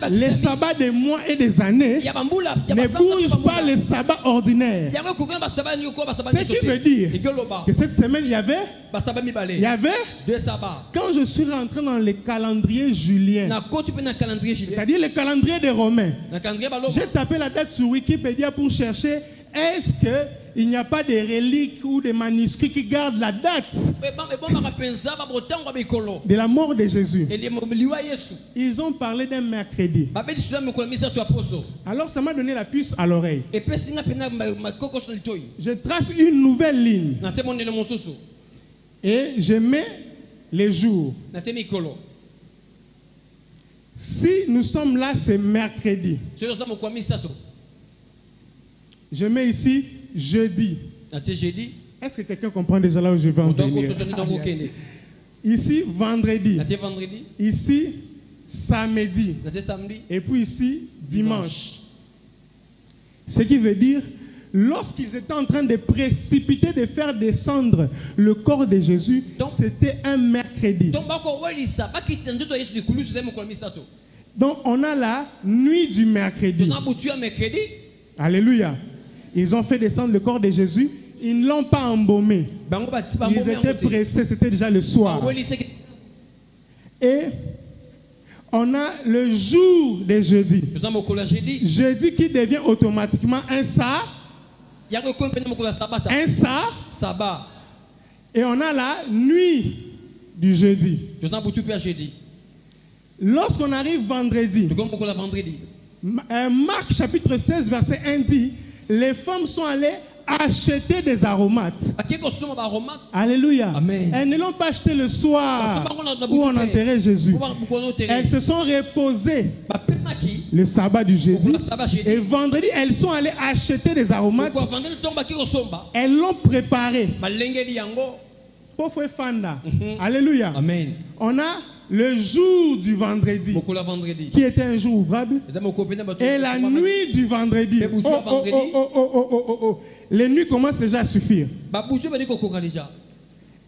les sabbats des mois et des années, ne bougent pas les sabbats ordinaires. Ce qui veut dire que cette semaine, il y avait 2 sabbats. Quand je suis rentré dans le calendrier julien, c'est-à-dire le calendrier des Romains, j'ai tapé la date sur Wikipédia pour chercher est-ce qu'il n'y a pas de reliques ou de manuscrits qui gardent la date de la mort de Jésus. Ils ont parlé d'un mercredi. Alors ça m'a donné la puce à l'oreille. Je trace une nouvelle ligne et je mets les jours. Si nous sommes là, c'est mercredi. Je mets ici jeudi. Est-ce que quelqu'un comprend déjà là où je vais en venir? Ici vendredi. Ici samedi. Et puis ici dimanche. Ce qui veut dire, lorsqu'ils étaient en train de précipiter de faire descendre le corps de Jésus, c'était un mercredi. Donc on a la nuit du mercredi. Alléluia. Ils ont fait descendre le corps de Jésus. Ils ne l'ont pas embaumé. Ils étaient pressés. C'était déjà le soir. Et on a le jour de jeudi. Jeudi qui devient automatiquement un sabbat. Un sabbat. Et on a la nuit du jeudi. Lorsqu'on arrive vendredi, Marc chapitre 16 verset 1 dit, les femmes sont allées acheter des aromates. Alléluia. Amen. Elles ne l'ont pas acheté le soir où on enterrait Jésus. Elles se sont reposées le sabbat du jeudi. Et vendredi, elles sont allées acheter des aromates. Elles l'ont préparé. Alléluia. Amen. On a le jour du vendredi, qui était un jour ouvrable, et la nuit du vendredi. Les nuits commencent déjà à suffire.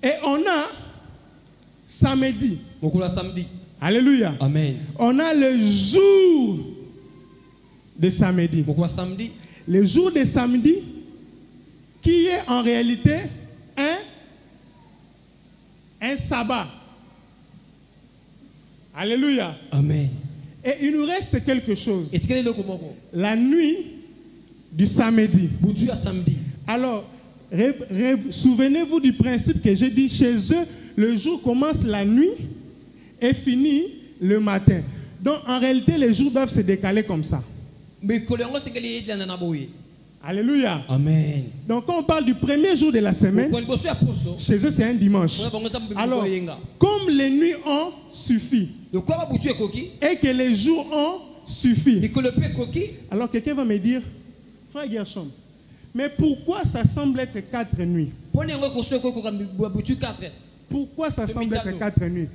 Et on a samedi. Alléluia. Amen. On a le jour de samedi. Le jour de samedi, qui est en réalité un sabbat. Alléluia. Amen. Et il nous reste quelque chose. La nuit du samedi. Alors, souvenez-vous du principe que j'ai dit. Chez eux, le jour commence la nuit et finit le matin. Donc, en réalité, les jours doivent se décaler comme ça. Alléluia. Amen. Donc, quand on parle du premier jour de la semaine, chez eux, c'est un dimanche. Alors, comme les nuits ont suffi et que les jours ont suffi, alors quelqu'un va me dire, frère Gershom, mais pourquoi ça semble être 4 nuits? Pourquoi ça semble être 4 nuits?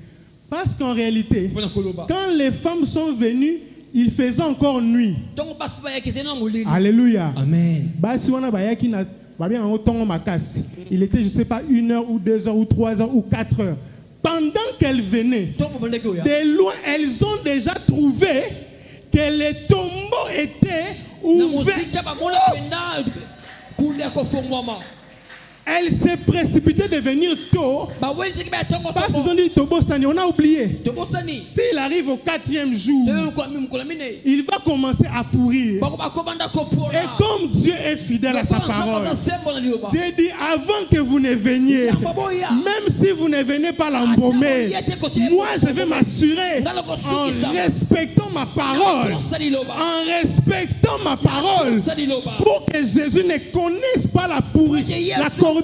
Parce qu'en réalité, quand les femmes sont venues, il faisait encore nuit. Alléluia. Amen. Il était, je ne sais pas, 1 heure ou 2 heures ou 3 heures ou 4 heures. Pendant qu'elles venaient, de loin, elles ont déjà trouvé que les tombeaux étaient ouverts. Elle s'est précipitée de venir tôt parce qu'ils ont dit Tobosani, on a oublié. S'il arrive au 4e jour, il va commencer à pourrir. Et comme Dieu est fidèle à sa parole, Dieu dit avant que vous ne veniez, même si vous ne venez pas l'embaumer, moi je vais m'assurer en respectant ma parole, pour que Jésus ne connaisse pas la pourriture, la corruption,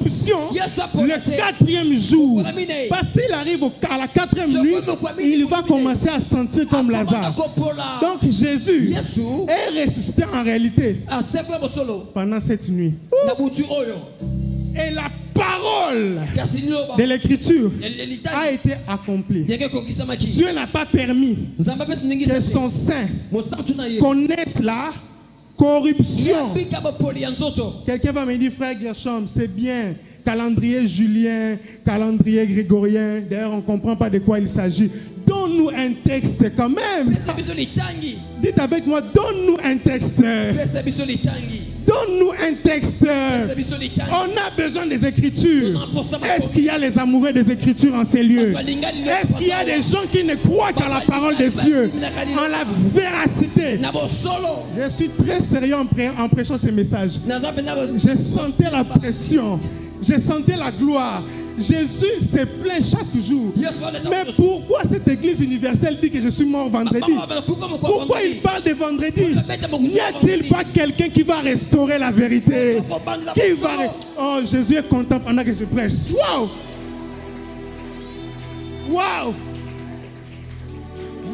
le 4e jour. Parce qu'il arrive à la 4e nuit, il va commencer à sentir comme Lazare. Donc Jésus est ressuscité en réalité pendant cette nuit. Et la parole de l'écriture a été accomplie. Dieu n'a pas permis que son saint connaisse la corruption. Quelqu'un va me dire, frère Gershom, c'est bien, calendrier julien, calendrier grégorien, d'ailleurs on ne comprend pas de quoi il s'agit. Donne-nous un texte quand même. Dites avec moi, donne-nous un texte. Donne-nous un texte. On a besoin des Écritures. Est-ce qu'il y a les amoureux des Écritures en ces lieux? Est-ce qu'il y a des gens qui ne croient qu'à la parole de Dieu, en la véracité? Je suis très sérieux en prêchant ce message. Je sentais la pression. Je sentais la gloire. Jésus se plaint chaque jour. Mais pourquoi cette église universelle dit que je suis mort vendredi? Pourquoi il parle de vendredi? N'y a-t-il pas quelqu'un qui va restaurer la vérité? Oh, Jésus est content pendant que je prêche. Waouh! Waouh!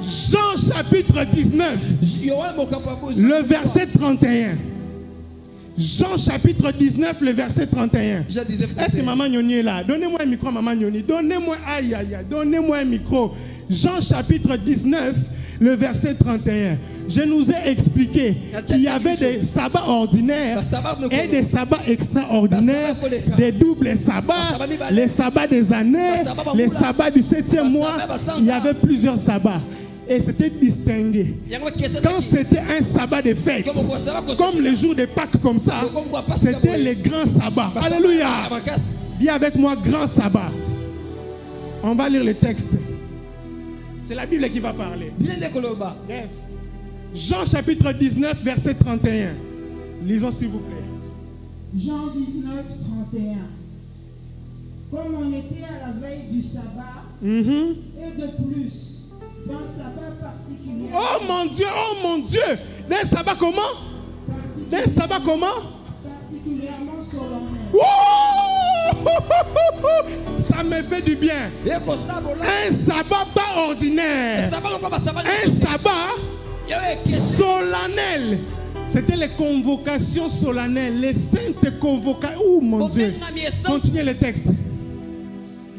Jean chapitre 19, le verset 31. Jean chapitre 19, le verset 31. Est-ce que maman Nyoni est là? Donnez-moi un micro, maman Nyoni. Donnez-moi, aïe, aïe, aïe. Donnez-moi un micro. Jean chapitre 19, le verset 31. Je nous ai expliqué qu'il y avait des sabbats ordinaires et des sabbats extraordinaires, des doubles sabbats, les sabbats des années, les sabbats du 7e mois. Il y avait plusieurs sabbats. Et c'était distingué. Quand c'était un sabbat de fête, comme les jours de Pâques comme ça, c'était les grands sabbats. Alléluia. Dis avec moi, grand sabbat. On va lire le texte. C'est la Bible qui va parler. Yes. Jean chapitre 19, verset 31. Lisons s'il vous plaît. Jean 19, 31. Comme on était à la veille du sabbat, et de plus, d'un sabbat particulier. Oh mon Dieu, oh mon Dieu. D'un sabbat comment? D'un sabbat comment? particulièrement solennel. Wouh! Ça me fait du bien. Un sabbat pas ordinaire. Un sabbat solennel. C'était les convocations solennelles, les saintes convocations. Oh mon Dieu. Continuez le texte.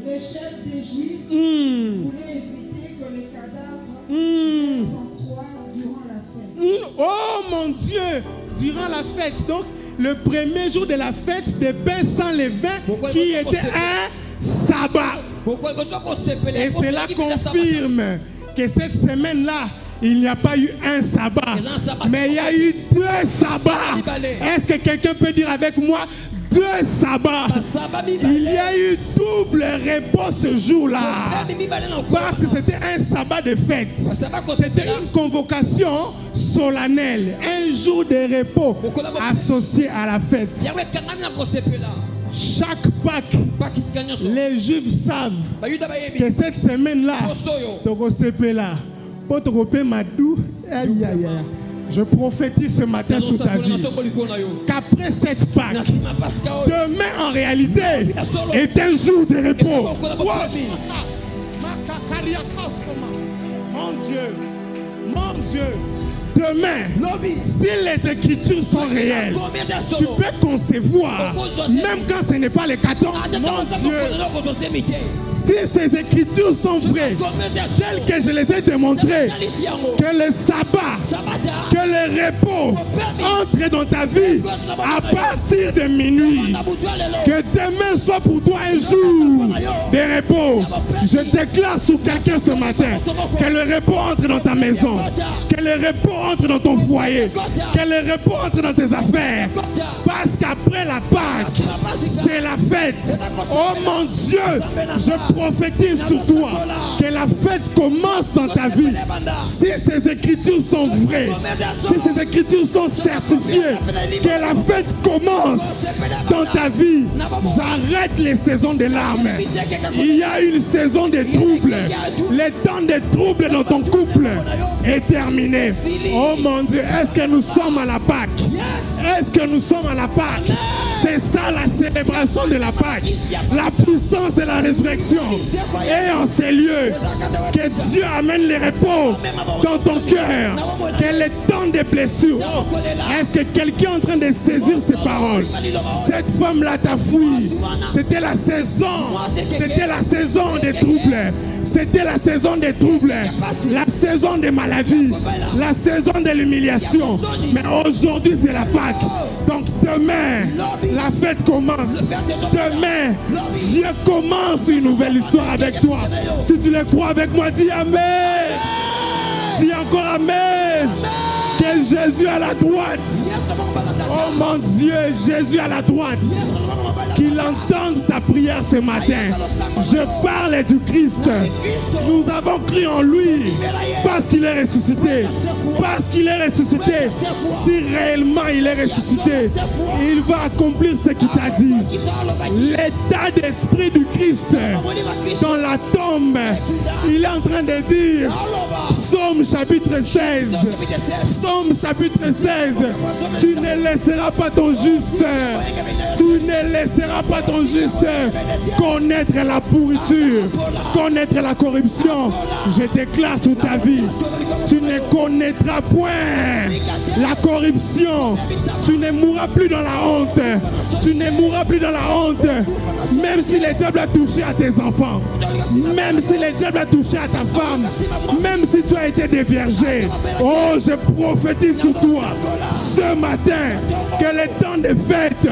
Les chefs des Juifs voulaient éviter que les cadavres restent en croix durant la fête. Oh mon Dieu, durant la fête. Donc, le premier jour de la fête des pains sans levain qui était un sabbat. Et cela confirme que cette semaine-là, il n'y a pas eu un sabbat, mais il y a eu 2 sabbats. Est-ce que quelqu'un peut dire avec moi 2 sabbats? Il y a eu double repos ce jour-là. Parce que c'était un sabbat de fête. C'était une convocation solennelle. Un jour de repos associé à la fête. Chaque Pâques, les Juifs savent que cette semaine-là, je prophétise ce matin sur ta vie qu'après cette Pâques, demain en réalité est un jour de repos. Mon Dieu, mon Dieu. Demain, si les Écritures sont réelles, tu peux concevoir, même quand ce n'est pas le 14, mon Dieu, si ces Écritures sont vraies, telles que je les ai démontrées, que le sabbat, que le repos entre dans ta vie à partir de minuit, que demain soit pour toi un jour de repos. Je déclare sur quelqu'un ce matin que le repos entre dans ta maison, que le repos entre dans ton foyer, que le repos entre dans tes affaires, parce qu'après la Pâque, c'est la fête. Oh mon Dieu, je prophétise sur toi que la fête commence dans ta vie. Si ces Écritures sont vraies, si ces Écritures sont certifiées, que la fête commence dans ta vie. J'arrête les saisons de larmes. Il y a une saison de troubles. Le temps de troubles dans ton couple est terminé. Oh mon Dieu, est-ce que nous sommes à la Pâque? Est-ce que nous sommes à la Pâque? C'est ça la célébration de la Pâque. La puissance de la résurrection est en ces lieux. Que Dieu amène les repos dans ton cœur. Que le temps des blessures. Est-ce que quelqu'un est en train de saisir ces paroles? Cette femme-là t'a fui. C'était la saison. C'était la saison des troubles. C'était la saison des troubles. La saison des maladies. La saison de l'humiliation. Mais aujourd'hui, c'est la Pâque. Donc demain, la fête commence. Demain, Dieu commence une nouvelle histoire avec toi. Si tu le crois avec moi, dis Amen. Dis encore Amen. Que Jésus à la droite. Oh mon Dieu, Jésus à la droite. Qu'il entende ta prière ce matin. Je parle du Christ. Nous avons cru en lui parce qu'il est ressuscité. Parce qu'il est ressuscité. Si réellement il est ressuscité, il va accomplir ce qu'il t'a dit. L'état d'esprit du Christ dans la tombe, il est en train de dire, Psaume chapitre 16, Psaume chapitre 16, tu ne laisseras pas ton juste, tu ne laisseras pas ton juste connaître la pourriture, connaître la corruption. Je déclare sur ta vie, tu ne connaîtras point la corruption, tu ne mourras plus dans la honte, tu ne mourras plus dans la honte, même si le diable a touché à tes enfants, même si le diable a touché à ta femme, même si tu as été déviergé. Oh, je prophétise sur toi ce matin que le temps de fête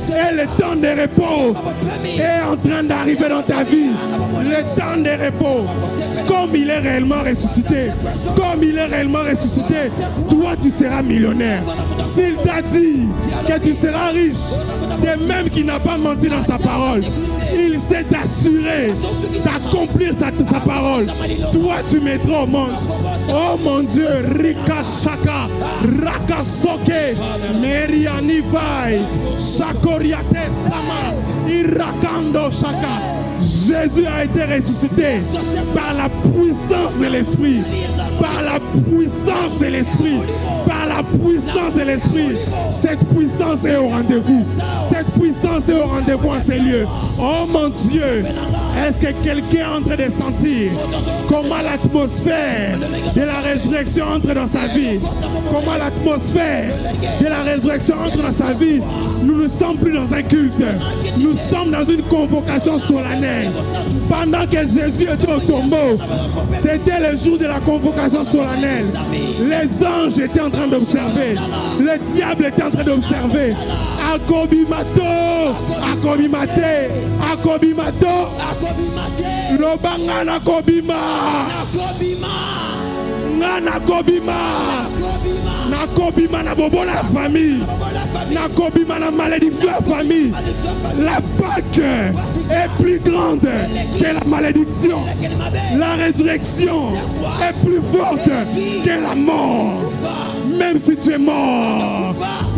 et le temps de repos est en train d'arriver dans ta vie. Le temps de repos, comme il est réellement ressuscité, comme il est réellement ressuscité, toi tu seras millionnaire. S'il t'a dit que tu seras riche, de même qu'il n'a pas menti dans sa parole, il s'est assuré d'accomplir sa parole. Toi tu mettras au monde. Oh mon Dieu, Rika Shaka, Raka Soke, Meriani Vai, Shakoriate Sama, Irakando Shaka. Jésus a été ressuscité par la puissance de l'Esprit. Par la puissance de l'Esprit. Par la puissance de l'Esprit. Cette puissance est au rendez-vous. Cette puissance est au rendez-vous en ces lieux. Oh mon Dieu, est-ce que quelqu'un est en train de sentir comment l'atmosphère de la résurrection entre dans sa vie? Comment l'atmosphère de la résurrection entre dans sa vie? Nous ne sommes plus dans un culte. Nous sommes dans une convocation solennelle. Pendant que Jésus était au tombeau, c'était le jour de la convocation solennelle. Les anges étaient en train d'observer. Le diable était en train d'observer. Akobimato, akobimate, akobimato, lobanga nakobima, nakobima, nakobima na bobo la famille, nakobima na malédiction la famille. La Pâque est plus grande que la malédiction. La résurrection est plus forte que la mort. Même si tu es mort,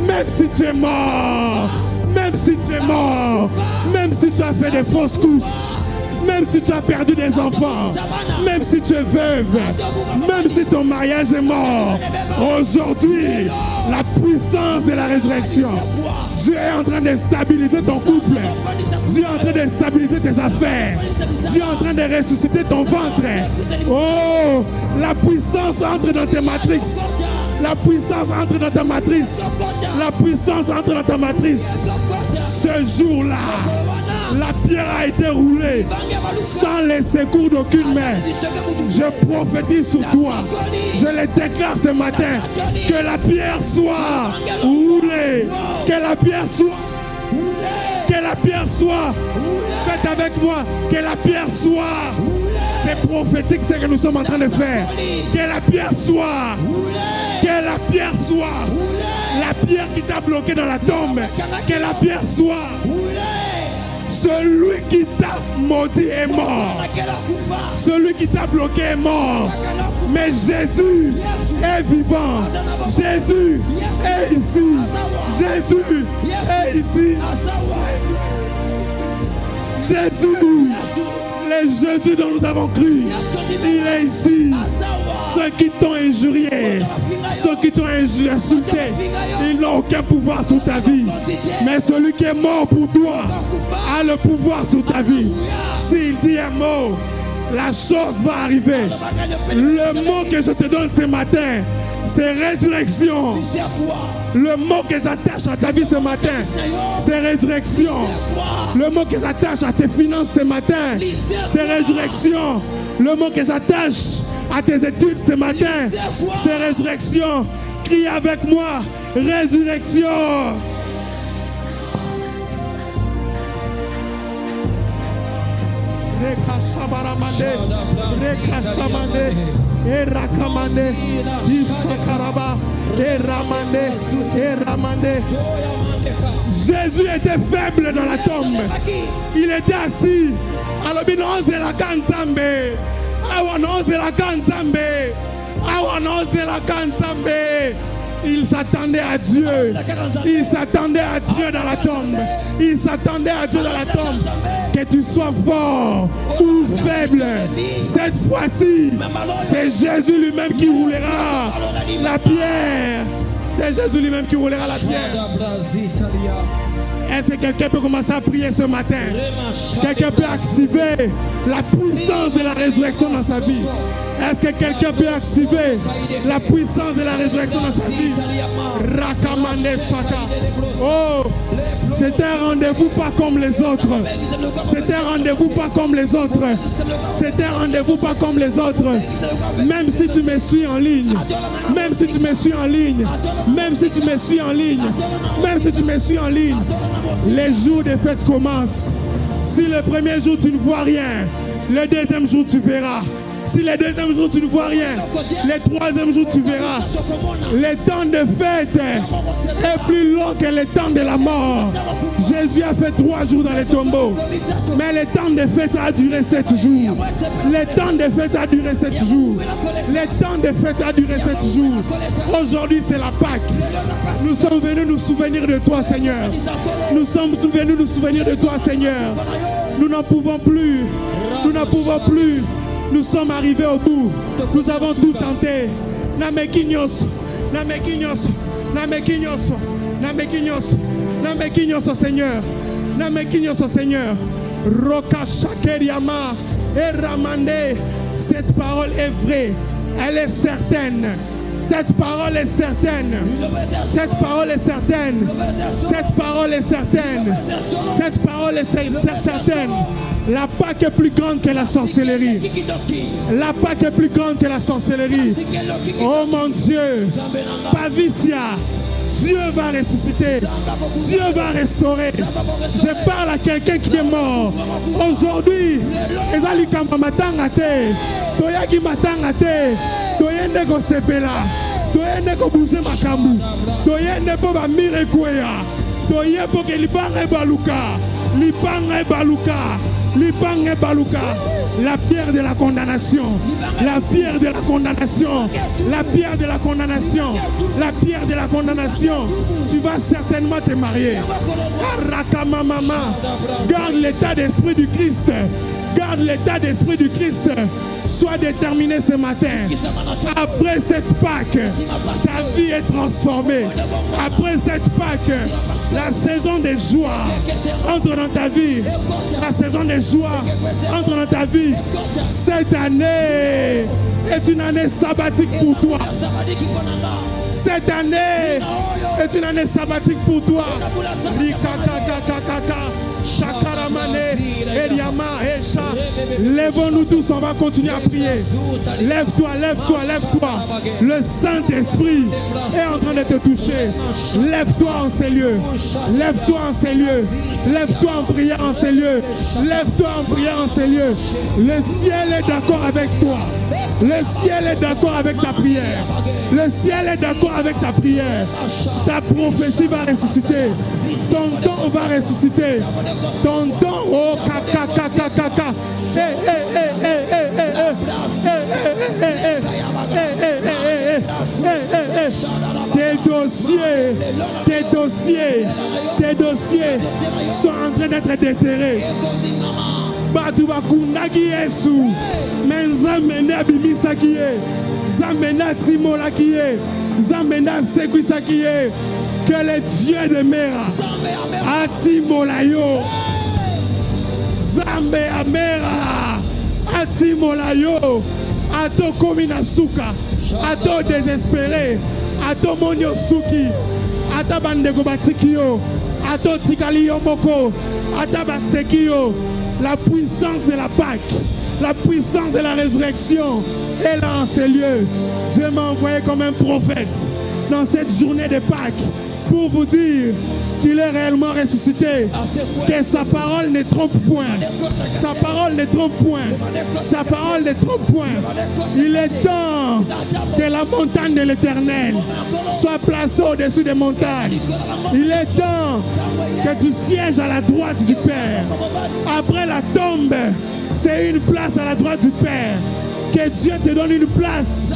même si tu es mort, même si tu es mort, même si tu as fait des fausses couches, même si tu as perdu des enfants, même si tu es veuve, même si ton mariage est mort, aujourd'hui, la puissance de la résurrection, Dieu est en train de stabiliser ton couple, Dieu est en train de stabiliser tes affaires, Dieu est en train de ressusciter ton ventre. Oh, la puissance entre dans tes matrices. La puissance entre dans ta matrice. La puissance entre dans ta matrice. Ce jour-là, la pierre a été roulée sans les secours d'aucune main. Je prophétise sur toi. Je le déclare ce matin. Que la pierre soit roulée. Que la pierre soit. Que la pierre soit. Faites avec moi. Que la pierre soit. C'est prophétique ce que nous sommes en train de faire. Que la pierre soit. Que la pierre soit. La pierre qui t'a bloqué dans la tombe. Que la pierre soit. Celui qui t'a maudit est mort. Celui qui t'a bloqué est mort. Mais Jésus est vivant. Jésus est ici. Jésus est ici. Jésus, le Jésus dont nous avons cru, il est ici. Ceux qui t'ont injurié, ceux qui t'ont insulté, ils n'ont aucun pouvoir sur ta vie. Mais celui qui est mort pour toi a le pouvoir sur ta vie. S'il dit un mot, la chose va arriver. Le mot que je te donne ce matin, c'est résurrection. Le mot que j'attache à ta vie ce matin, c'est résurrection. Le mot que j'attache à tes finances ce matin, c'est résurrection. Le mot que j'attache à tes études ce matin, c'est résurrection. Crie avec moi, résurrection. Jésus était faible dans la tombe. Il était assis. Alors, il s'attendait à Dieu. Il s'attendait à Dieu dans la tombe. Il s'attendait à Dieu dans la tombe. Que tu sois fort ou faible, cette fois-ci, c'est Jésus lui-même qui roulera la pierre. C'est Jésus lui-même qui roulera la pierre. Est-ce que quelqu'un peut commencer à prier ce matin? Quelqu'un peut activer la puissance de la résurrection dans sa vie? Est-ce que quelqu'un peut activer la puissance de la résurrection dans sa vie? Rakamane Shaka. Oh, c'est un rendez-vous pas comme les autres. C'est un rendez-vous pas comme les autres. C'est un rendez-vous pas comme les autres. Même si tu me suis en ligne, même si tu me suis en ligne, même si tu me suis en ligne, même si tu me suis en ligne, les jours de fête commencent. Si le premier jour tu ne vois rien, le deuxième jour tu verras. Si le deuxième jour tu ne vois rien, le troisième jour tu verras. Le temps de fête est plus long que le temps de la mort. Jésus a fait 3 jours dans les tombeaux. Mais le temps de fête a duré 7 jours. Le temps de fête a duré 7 jours. Le temps de fête a duré 7 jours. Aujourd'hui c'est la Pâque. Nous sommes venus nous souvenir de toi, Seigneur. Nous sommes venus nous souvenir de toi, Seigneur. Nous n'en pouvons plus. Nous n'en pouvons plus. Nous sommes arrivés au bout. Nous avons tout tenté. Namekinyos, Namekinyos, Namekinyos, Namekinyos, Namekinyos au Seigneur. Namekinyos au Seigneur. Roka Shakeriama et Ramande. Cette parole est vraie. Elle est certaine. Cette parole est certaine. Cette parole est certaine. Cette parole est certaine. Cette parole est certaine. La Pâque est plus grande que la sorcellerie. La Pâque est plus grande que la sorcellerie. Oh mon Dieu. Pavicia. Dieu va ressusciter. Dieu va restaurer. Je parle à quelqu'un qui est mort. Aujourd'hui, ezali kamba matanga te. Toyaki matanga te. Toyende ko sepela. Toyende ko bouger makambu. Toyende po ba mire kwea. Toye po ke libanga baluka. Libanga baluka. Libanga baluka. La pierre de la condamnation. La pierre de la condamnation. La pierre de la condamnation. La pierre de la condamnation. Tu vas certainement te marier. Arakama mama. Garde l'état d'esprit du Christ. Garde l'état d'esprit du Christ. Sois déterminé ce matin. Après cette Pâque, ta vie est transformée. Après cette Pâque, la saison des joies entre dans ta vie. La saison des joies entre dans ta vie. Cette année est une année sabbatique pour toi. Cette année est une année sabbatique pour toi. Shakaramane, Eliama, Esha. Lèvons-nous tous, on va continuer à prier. Lève-toi, lève-toi, lève-toi. Le Saint-Esprit est en train de te toucher. Lève-toi en ces lieux. Lève-toi en ces lieux. Lève-toi en prière en ces lieux. Lève-toi en prière en ces lieux. Le ciel est d'accord avec toi. Le ciel est d'accord avec ta prière. Le ciel est d'accord avec ta prière. Ta prophétie va ressusciter. Ton don va ressusciter. Ton don, oh, kaka. Tes dossiers sont en train d'être déterrés. Batuba kunaki Yesu, menzamena bimisa kiye, zamena timola kiye, zamena sekwisa kiye. Que le Dieu de Mera, atimola yo, zambe amera, atimola yo, ato komina suka, ato désespéré, ato monyo suki, ata bandeko batikio, ato tikali yo moko, ata basekio. La puissance de la Pâque, la puissance de la résurrection est là en ces lieux. Dieu m'a envoyé comme un prophète dans cette journée de Pâques pour vous dire qu'il est réellement ressuscité, que sa parole ne trompe point. Sa parole ne trompe point. Sa parole ne trompe point. Il est temps que la montagne de l'Éternel soit placée au-dessus des montagnes. Il est temps que tu sièges à la droite du Père. Après la tombe, c'est une place à la droite du Père. Que Dieu te donne une place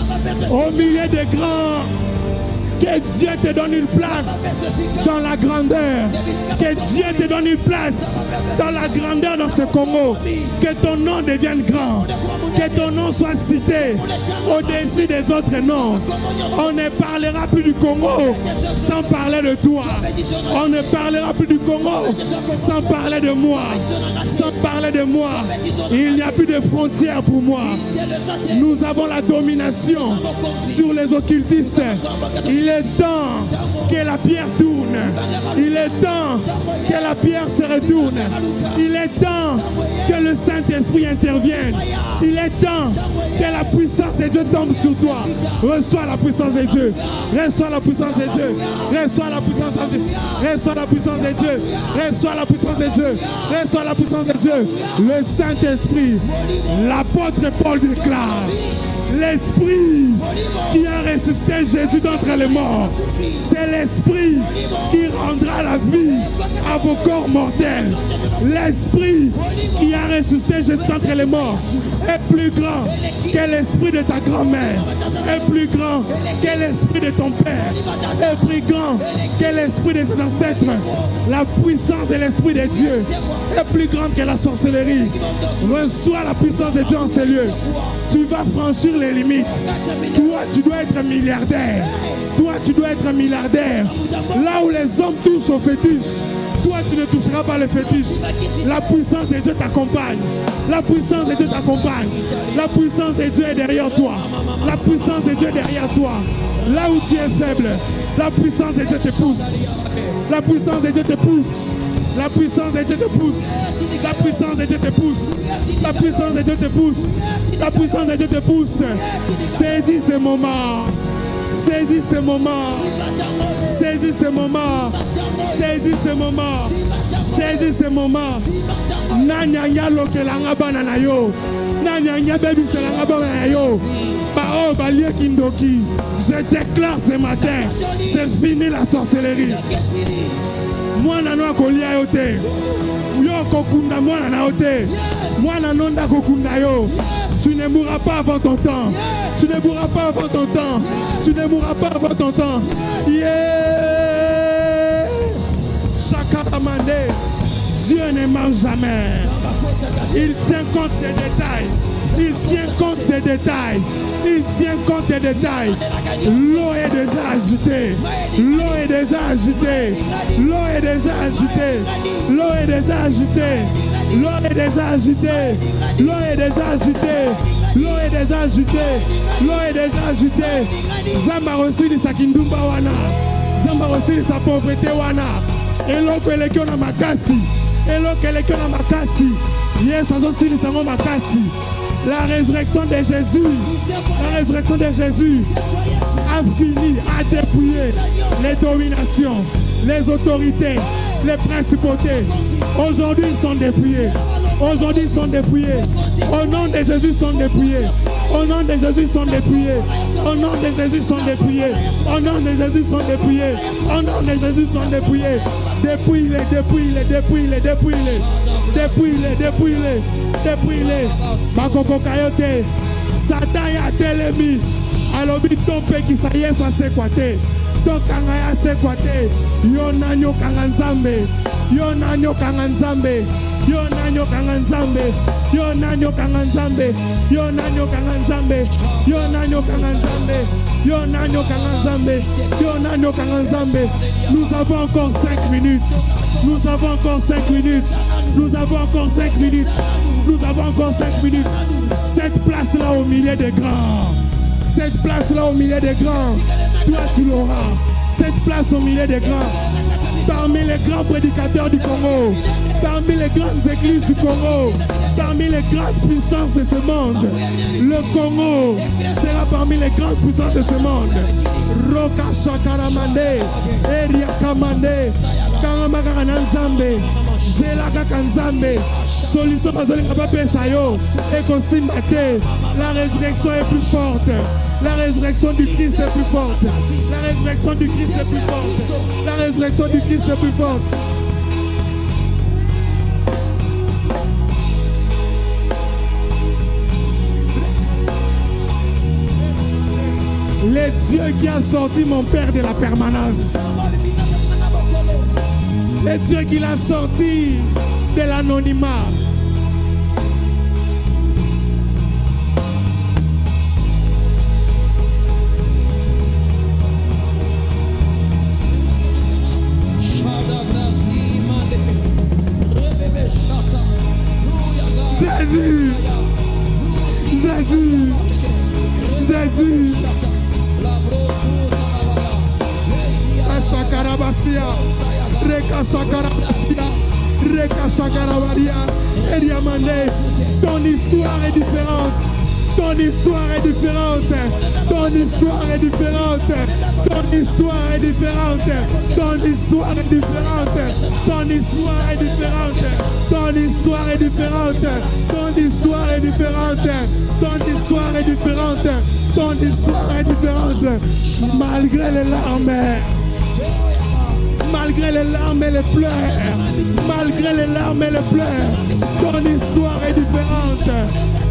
au milieu des grands. Que Dieu te donne une place dans la grandeur. Que Dieu te donne une place dans la grandeur dans ce Congo. Que ton nom devienne grand. Que ton nom soit cité au-dessus des autres noms. On ne parlera plus du Congo sans parler de toi. On ne parlera plus du Congo sans parler de moi. Sans parler de moi. Il n'y a plus de frontières pour moi. Nous avons la domination sur les occultistes. Il est temps que la pierre tourne. Il est temps que la pierre se retourne. Il est temps que le Saint-Esprit intervienne. Il est temps que la puissance de Dieu tombe sur toi. Reçois la puissance de Dieu. Reçois la puissance de Dieu. Reçois la puissance de Dieu. Reçois la puissance de Dieu. Reçois la puissance de Dieu. Reçois la puissance de Dieu. Le Saint-Esprit. L'apôtre Paul déclare: l'Esprit qui a ressuscité Jésus d'entre les morts, c'est l'Esprit qui rendra la vie à vos corps mortels. L'Esprit qui a ressuscité Jésus d'entre les morts est plus grand que l'esprit de ta grand-mère, est plus grand que l'esprit de ton père, est plus grand que l'esprit de ses ancêtres. La puissance de l'Esprit de Dieu est plus grande que la sorcellerie. Reçois la puissance de Dieu en ces lieux. Tu vas franchir les limites. Toi, tu dois être milliardaire. Toi, tu dois être milliardaire. Là où les hommes touchent aux fétiches, toi, tu ne toucheras pas les fétiches. La puissance de Dieu t'accompagne. La puissance de Dieu t'accompagne. La puissance de Dieu est derrière toi. La puissance de Dieu est derrière toi. Là où tu es faible, la puissance de Dieu te pousse. La puissance de Dieu te pousse. La puissance de Dieu te pousse. La puissance de Dieu te pousse. La puissance de Dieu te pousse. La puissance de Dieu te pousse. Saisis ce moment. Saisis ce moment. Saisis ce moment. Saisis ce moment. Saisis ce moment. Nanyanya lokelanga bana na yo. Nanyanya baby selanga bana na yo. Bao balie kindoki. Je déclare ce matin, c'est fini la sorcellerie. Moi nano akolia yo te. Yo kokunda moi nana te. Moi nanonda kokunda yo. Tu ne mourras pas avant ton temps. Tu ne mourras pas avant ton temps. Tu ne mourras pas avant ton temps. Yeah. Chakatamande. Dieu ne ment jamais. Il tient compte des détails. Il tient compte des détails. Il tient compte des détails. L'eau est déjà agitée. L'eau est déjà agitée. L'eau est déjà agitée. L'eau est déjà agitée. L'eau est déjà agitée. L'eau est déjà agitée. L'eau est déjà agitée. L'eau est déjà agitée. Zamba reçu sa kindumba wana. Zamba reçu sa pauvreté wana. Eloko elekio na makasi. Eloko elekio na makasi. Yes, azosili sango makasi. La résurrection de Jésus, la résurrection de Jésus a fini, a dépouillé les dominations, les autorités, les principautés. Aujourd'hui, ils sont dépouillés. Aujourd'hui, ils sont dépouillés. Au nom de Jésus, ils sont dépouillés. Au nom de Jésus, ils sont dépouillés. Au nom de Jésus, ils sont dépouillés. Au nom de Jésus, ils sont dépouillés. Au nom de Jésus, ils sont dépouillés. Dépouille-les, dépouille-les, dépouille-les, dépouille-les. Dépouille-les, dépouille-les, dépouille-les. Bakoko kayote. Satan ya telemi. Alobi tompe ki sa yesu asekwate. Tokanga ya asekwate. Yo nanyo kanga nzambe. Yo nanyo kanga nzambe. Yo nanyo kanga nzambe. Yo nanyo kanga nzambe. Yo nanyo kanga nzambe. Yo nanyo kanga nzambe. Yo nanyo kanga nzambe. Yo nanyo kanga nzambe. Nous avons encore 5 minutes. Nous avons encore 5 minutes. Nous avons encore 5 minutes. Nous avons encore 5 minutes. Cette place-là au milieu des grands. Cette place-là au milieu des grands. Toi, tu l'auras. Cette place au milieu des grands. Parmi les grands prédicateurs du Congo. Parmi les grandes églises du Congo. Parmi les grandes puissances de ce monde. Le Congo sera parmi les grandes puissances de ce monde. Roka Shakaramande. Eria Kamande. Karamagara Nzambe. Zelaka Kanzambe. Solution Bazolinga Pesa yo. Ekosimbate. La résurrection est plus forte. La résurrection du Christ est plus forte. La résurrection du Christ est plus forte. La résurrection du Christ est plus forte. Le Dieu qui a sorti mon père de la permanence. Le Dieu qui l'a sorti de l'anonymat. Jésus, Jésus, Jésus. Shakarabasia, Reka Shakarabasia, Reka Shakarabaria, Eliamane. Ton histoire est différente. Ton histoire est différente. Ton histoire est différente. Ton histoire est différente. Ton histoire est différente. Ton histoire est différente. Ton histoire est différente. Ton histoire est différente. Ton histoire est différente. Ton histoire est différente. Malgré les larmes. Malgré les larmes et les pleurs. Malgré les larmes et les pleurs. Ton histoire est différente.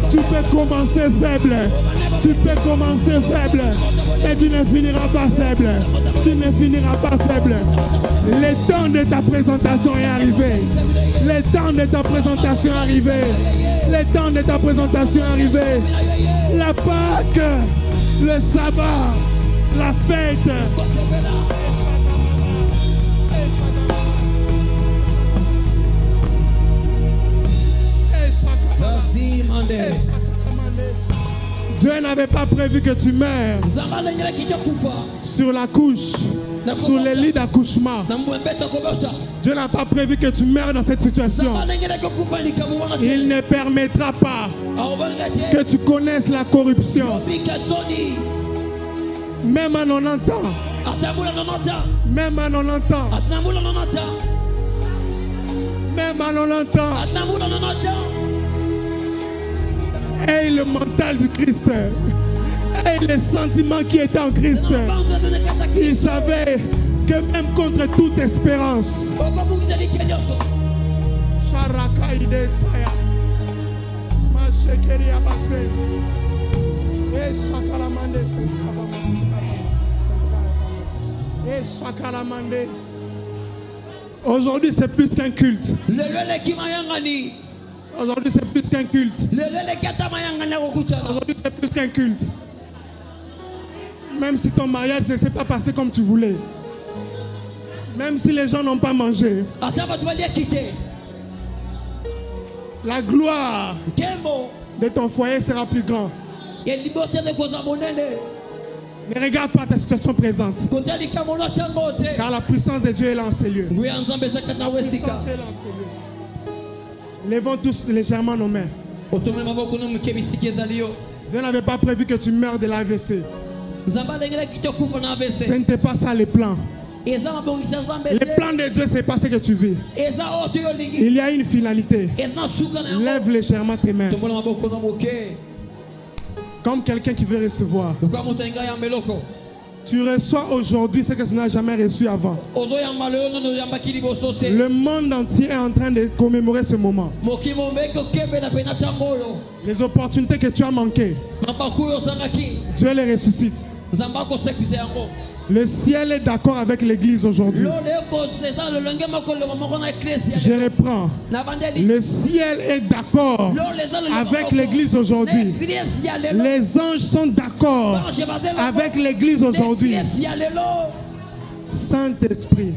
Tu peux commencer faible, tu peux commencer faible, mais tu ne finiras pas faible, tu ne finiras pas faible. Le temps de ta présentation est arrivé, le temps de ta présentation est arrivé, le temps de ta présentation est arrivé. La Pâque, le sabbat, la fête. Dieu n'avait pas prévu que tu meurs sur la couche, sur le lit d'accouchement. Dieu n'a pas prévu que tu meurs dans cette situation. Il ne permettra pas que tu connaisses la corruption. Même à 90 ans. Même à 90 ans. Même à 90 ans. Et le mental du Christ. Et les sentiments qui étaient en Christ. Il savait que même contre toute espérance. Aujourd'hui, c'est plus qu'un culte. Aujourd'hui, c'est plus qu'un culte. Aujourd'hui, c'est plus qu'un culte. Même si ton mariage ne s'est pas passé comme tu voulais. Même si les gens n'ont pas mangé. La gloire de ton foyer sera plus grande. Ne regarde pas ta situation présente. Car la puissance de Dieu est là en ces lieux. Levons tous légèrement nos mains. Dieu n'avait pas prévu que tu meurs de l'AVC. Ce n'était pas ça les plans. Les plans de Dieu, ce n'est pas ce que tu vis. Il y a une finalité. Lève légèrement tes mains. Comme quelqu'un qui veut recevoir. Tu reçois aujourd'hui ce que tu n'as jamais reçu avant. Le monde entier est en train de commémorer ce moment. Les opportunités que tu as manquées, Dieu les ressuscite. Le ciel est d'accord avec l'église aujourd'hui. Je reprends. Le ciel est d'accord avec l'église aujourd'hui. Les anges sont d'accord avec l'église aujourd'hui. Saint-Esprit,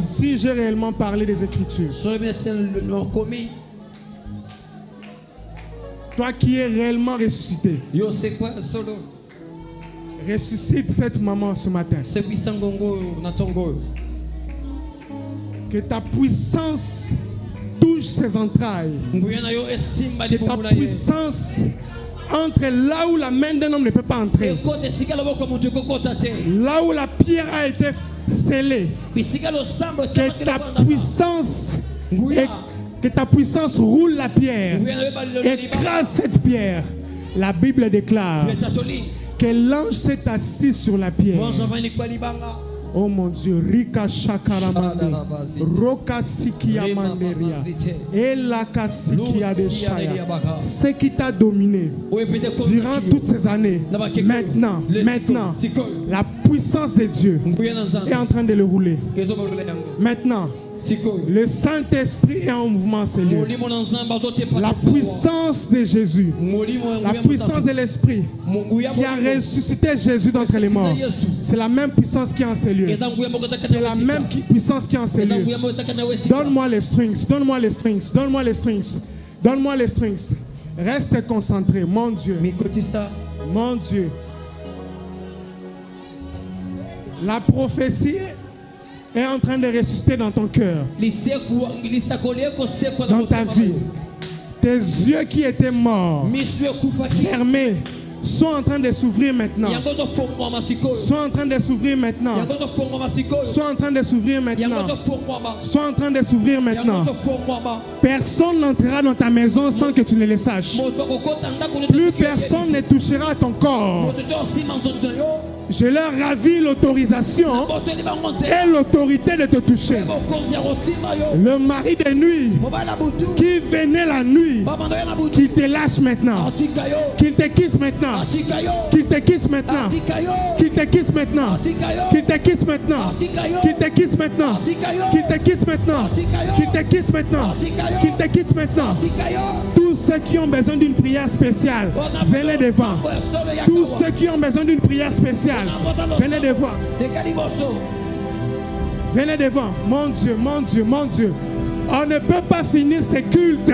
si j'ai réellement parlé des Écritures, toi qui es réellement ressuscité, ressuscite cette maman ce matin. Que ta puissance touche ses entrailles. Que ta puissance entre là où la main d'un homme ne peut pas entrer. Là où la pierre a été scellée. Que ta puissance roule la pierre. Écrase cette pierre. La Bible déclare que l'ange s'est assis sur la pierre. Oh mon Dieu, Rika Shakaramande, Roka Sikia Manderia, Elaka Sikia de Shaya. Ce qui t'a dominé durant toutes ces années, maintenant, la puissance de Dieu est en train de le rouler. Maintenant, le Saint-Esprit est en mouvement, Seigneur. La puissance de Jésus, la puissance de l'Esprit qui a ressuscité Jésus d'entre les morts, c'est la même puissance qui est en ces lieux. C'est la même puissance qui est en ces lieux. Donne-moi les strings, donne-moi les strings, donne-moi les strings, donne-moi les strings. Reste concentré, mon Dieu. Mon Dieu. La prophétie est en train de ressusciter dans ton cœur, dans ta vie. Tes yeux qui étaient morts, fermés, sont en train de s'ouvrir maintenant. Sont en train de s'ouvrir maintenant. Sont en train de s'ouvrir maintenant. Sont en train de s'ouvrir maintenant. Personne n'entrera dans ta maison sans que tu ne le saches. Plus personne ne touchera ton corps. Je leur ravis l'autorisation et l'autorité de te toucher. Le mari de nuit qui venait la nuit, qu'il te lâche maintenant. Qu'il te quitte maintenant. Qu'il te quitte maintenant. Qu'il te quitte maintenant. Qu'il te quitte maintenant. Qu'il te quitte maintenant. Qu'il te quitte maintenant. Qu'il te quitte maintenant. Qu'il te quitte maintenant. Tous ceux qui ont besoin d'une prière spéciale, venez devant. Tous ceux qui ont besoin d'une prière spéciale, venez devant. Venez devant. Mon Dieu, mon Dieu, mon Dieu. On ne peut pas finir ces cultes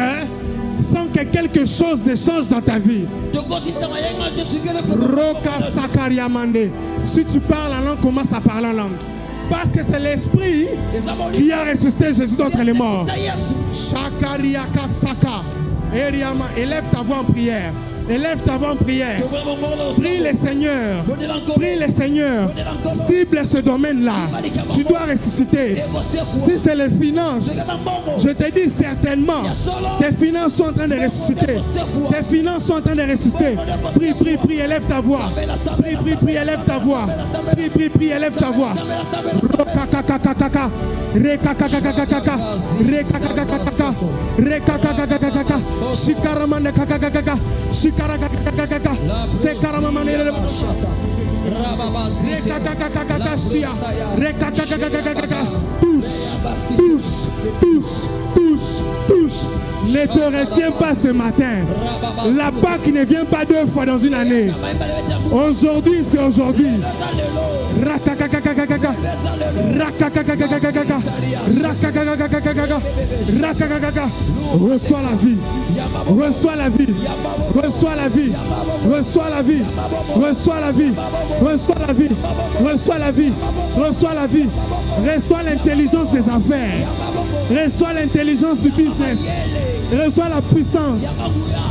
sans que quelque chose ne change dans ta vie. Roka Sakariamande. Si tu parles en langue, commence à parler en langue. Parce que c'est l'esprit qui a ressuscité Jésus d'entre les morts. Shakariaka Saka. Eriama, élève ta voix en prière. Élève ta voix en prière. Prie le Seigneur. Prie le Seigneur. Cible ce domaine-là. Tu dois ressusciter. Si c'est les finances, je te dis certainement, tes finances sont en train de ressusciter. Tes finances sont en train de ressusciter. Prie, prie, prie, élève ta voix. Prie, prie, prie, élève ta voix. Prie, prie, prie, élève ta voix. Rekakakakakaka. Rekakakakakaka. Rekakakakaka. Rekakakakaka. Shikaramane kakakakaka. Shikarakakakaka. Sekaramamane. Rekakakakakaka. Rekakakakaka. Touche, touche, touche, touche, touche. Ne te retiens pas ce matin. La Pâque ne vient pas 2 fois dans une année. Aujourd'hui, c'est aujourd'hui. Rakakakakakaka. Rakakakakakaka. Rakakakakakaka. Rakakakaka. Reçois la vie. Reçois la vie. Reçois la vie. Reçois la vie. Reçois la vie. Reçois la vie. Reçois la vie. Reçois la vie. Reçois l'intelligence des affaires. Reçois l'intelligence du business. Reçois la puissance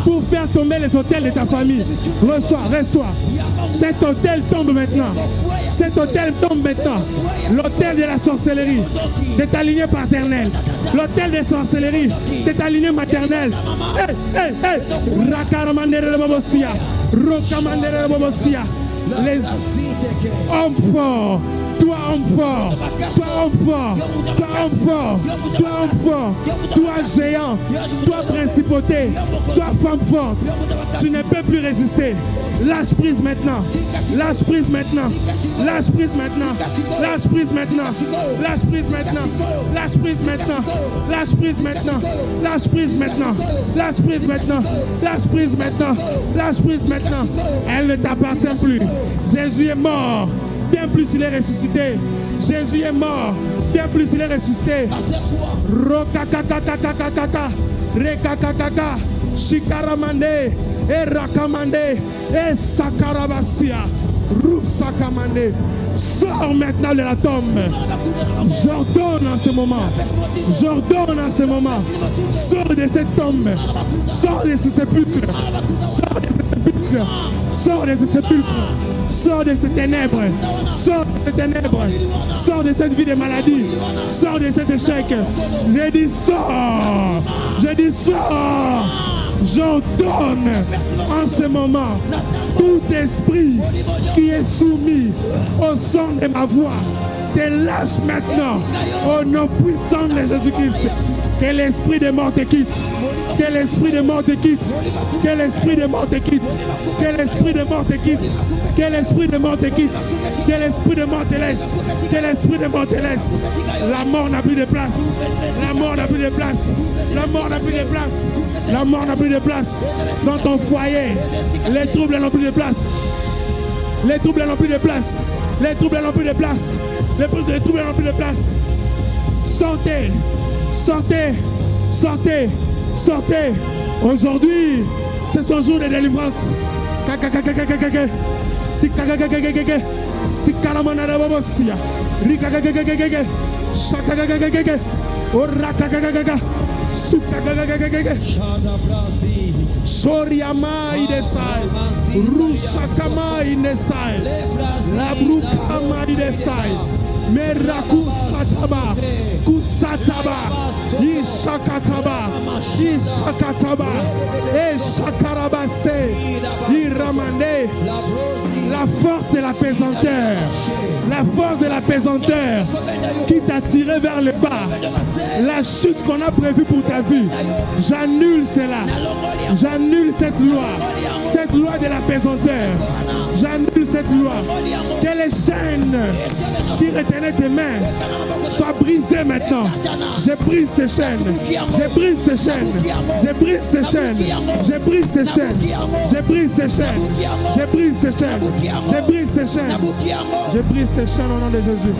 pour faire tomber les hôtels de ta famille. Reçois, reçois. Cet hôtel tombe maintenant. Cet hôtel tombe maintenant. L'hôtel de la sorcellerie, de ta lignée paternelle. L'hôtel de sorcellerie, de ta lignée maternelle. Hey, hey, hey. Rakaramandere Bobosia. Rokamandere Bobosia. Les hommes forts. Toi homme fort, toi homme fort, toi homme fort, toi homme fort, toi géant, toi principauté, toi femme forte, tu ne peux plus résister. Lâche prise maintenant, lâche prise maintenant, lâche prise maintenant, lâche prise maintenant, lâche prise maintenant, lâche prise maintenant, lâche prise maintenant, lâche prise maintenant, lâche prise maintenant, lâche prise maintenant, lâche prise maintenant. Elle ne t'appartient plus. Jésus est mort. Bien plus il est ressuscité. Jésus est mort. Bien plus il est ressuscité. Rokakakakakakaka. Rekakakaka. Shikaramande. Et rakamande. Et sakarabasia. Rusakamande. Sors maintenant de la tombe. J'ordonne en ce moment. J'ordonne en ce moment. Sors de cette tombe. Sors de ce sépulcre. Sors de ce sépulcre. Sors de ce sépulcre. Sors de ces ténèbres. Sors de ces ténèbres. Sors de cette vie de maladie. Sors de cet échec. Je dis sors. Je dis sors. J'ordonne en ce moment tout esprit qui est soumis au son de ma voix. Te lâche maintenant au nom puissant de Jésus-Christ. Que l'esprit de mort te quitte. Que l'esprit de mort te quitte. Que l'esprit de mort te quitte. Que l'esprit de mort te quitte. Que l'esprit de mort te quitte. Que l'esprit de mort te laisse. Que l'esprit de mort te laisse. La mort n'a plus de place. La mort n'a plus de place. La mort n'a plus de place. La mort n'a plus de place dans ton foyer. Les troubles n'ont plus de place. Les troubles n'ont plus de place. Les troubles n'ont plus de place. Les troubles n'ont plus de place. Sortez. Sortez. Sortez. Sortez. Aujourd'hui, c'est son jour de délivrance. Soriama idesai, Rushakama idesai, Labrukama idesai, Meraku sataba, Kusataba, Ishakataba, Ishakataba, Eshakarabase, Iramande, la force de l'apaisanteur, la force de l'apaisanteur qui t'a tiré vers le bas, la chute qu'on a prévue pour ta vie, j'annule cela, j'annule cette loi de l'apaisanteur, j'annule cette loi, que les chaînes qui retenaient tes mains soient brisées maintenant, je brise ces chaînes, je brise ces chaînes, je brise ces chaînes, je brise ces chaînes, je brise ces chaînes, je brise ces chaînes, je brise ces chaînes, je brise ces chaînes au nom de Jésus.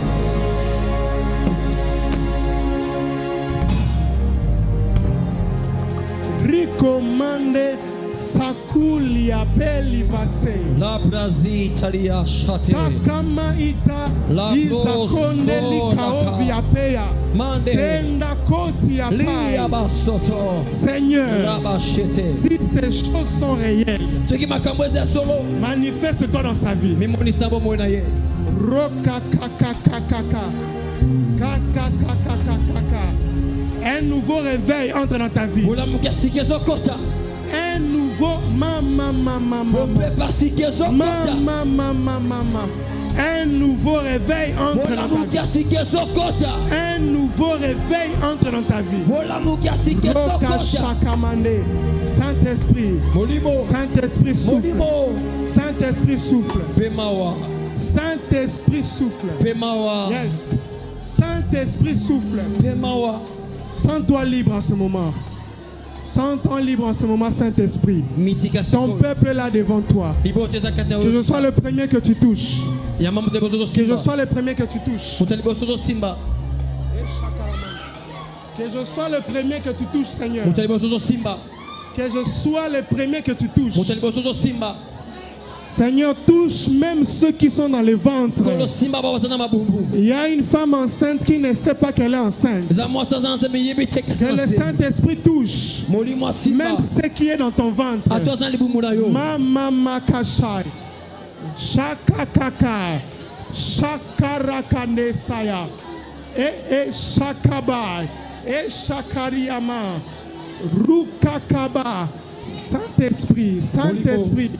Recommande Sakuli apeli vase. La Brazitalia chate. Takama ita izakonde likaovi apea. Senda koti apai. Seigneur, si ces choses sont réelles, manifeste-toi dans sa vie. Roka kakakakaka. Kakakakakaka. Un nouveau réveil entre dans ta vie. Un nouveau un nouveau réveil entre dans ta vie. Un nouveau réveil entre dans ta vie. Saint-Esprit, Saint-Esprit souffle. Saint-Esprit souffle. Saint-Esprit souffle. Yes. Saint-Esprit souffle. Sens-toi libre en ce moment. Sens-toi libre en ce moment, Saint-Esprit. Ton peuple est là devant toi. Que je sois le premier que tu touches. Que je sois le premier que tu touches. Que je sois le premier que tu touches, Seigneur. Que je sois le premier que tu touches. Seigneur, touche même ceux qui sont dans le ventre. Il y a une femme enceinte qui ne sait pas qu'elle est enceinte. Que le Saint-Esprit touche même ce qui est dans ton ventre. Mama kashai, shakakaka, shakarakanесая, shakabai, shakariama, rukakaba. Saint-Esprit, Saint-Esprit.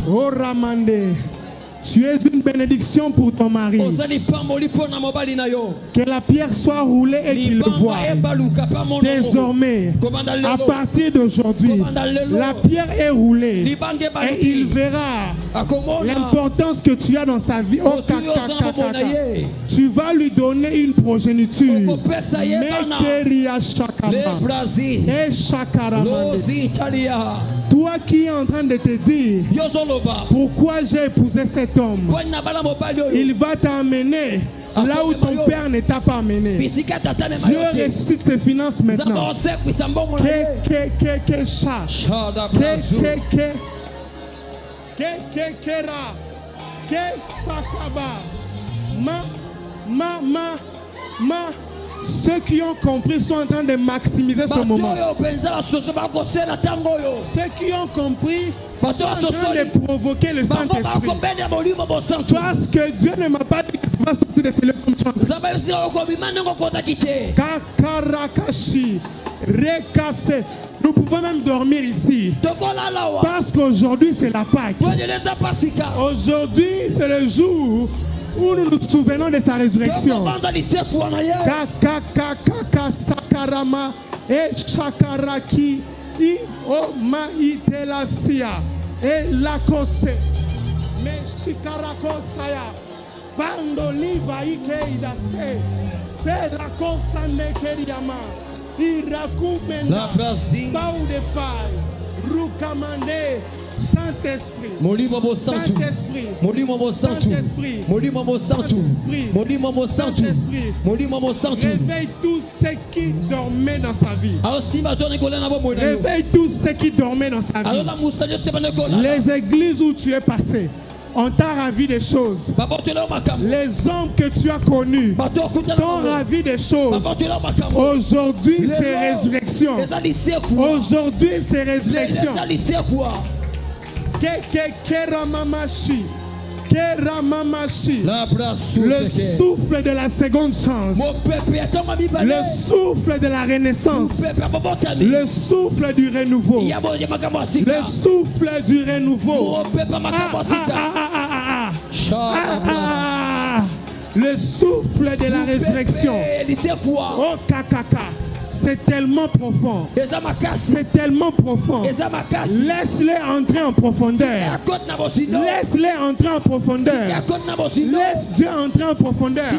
Oh Ramande, tu es une bénédiction pour ton mari. Que la pierre soit roulée et qu'il le voie. Désormais, à partir d'aujourd'hui, la pierre est roulée et il verra l'importance que tu as dans sa vie. Oh, tu vas lui donner une progéniture. Toi qui es en train de te dire pourquoi j'ai épousé cet homme, il va t'amener là où ton père ne t'a pas amené. Dieu ressuscite ses finances maintenant. Ceux qui ont compris sont en train de maximiser ce moment. Ceux qui ont compris sont en train de provoquer le Saint-Esprit. Parce que Dieu ne m'a pas dit que tu vas sortir de ce lieu comme tu es. Kakarakashi, Rekase. Nous pouvons même dormir ici. Parce qu'aujourd'hui c'est la Pâque. Aujourd'hui c'est le jour où nous nous souvenons de sa résurrection. Kakakakaka sakarama et chakaraki i oma itelasia et lakose me shikarakosaya bandoliva ikeidase pedrakosane keriama irakumenda baudefai rukamande Saint-Esprit. Molimo mo santo. Saint-Esprit. Molimo mo santo. Saint-Esprit. Molimo mo santo. Saint-Esprit. Molimo mo santo. Saint-Esprit. Molimo mo santo. Réveille tous ceux qui dormaient dans sa vie. Alors si ma tonne kola na bo mo. Réveille tous ceux qui dormaient dans sa Alors vie. la moustache c'est pas ne kola. Les églises où tu es passé, on t'a ravi des choses. Les hommes que tu as connus t'ont ravi des choses. Aujourd'hui, c'est résurrection. Aujourd'hui, c'est résurrection. Keramamashi. Le souffle de la seconde chance. Le souffle de la renaissance. Le souffle du renouveau. Le souffle du renouveau. Le souffle de la résurrection. Oh kakaka. C'est tellement profond. C'est tellement profond. Laisse-les entrer en profondeur. Laisse-les entrer en profondeur. Laisse Dieu entrer en profondeur.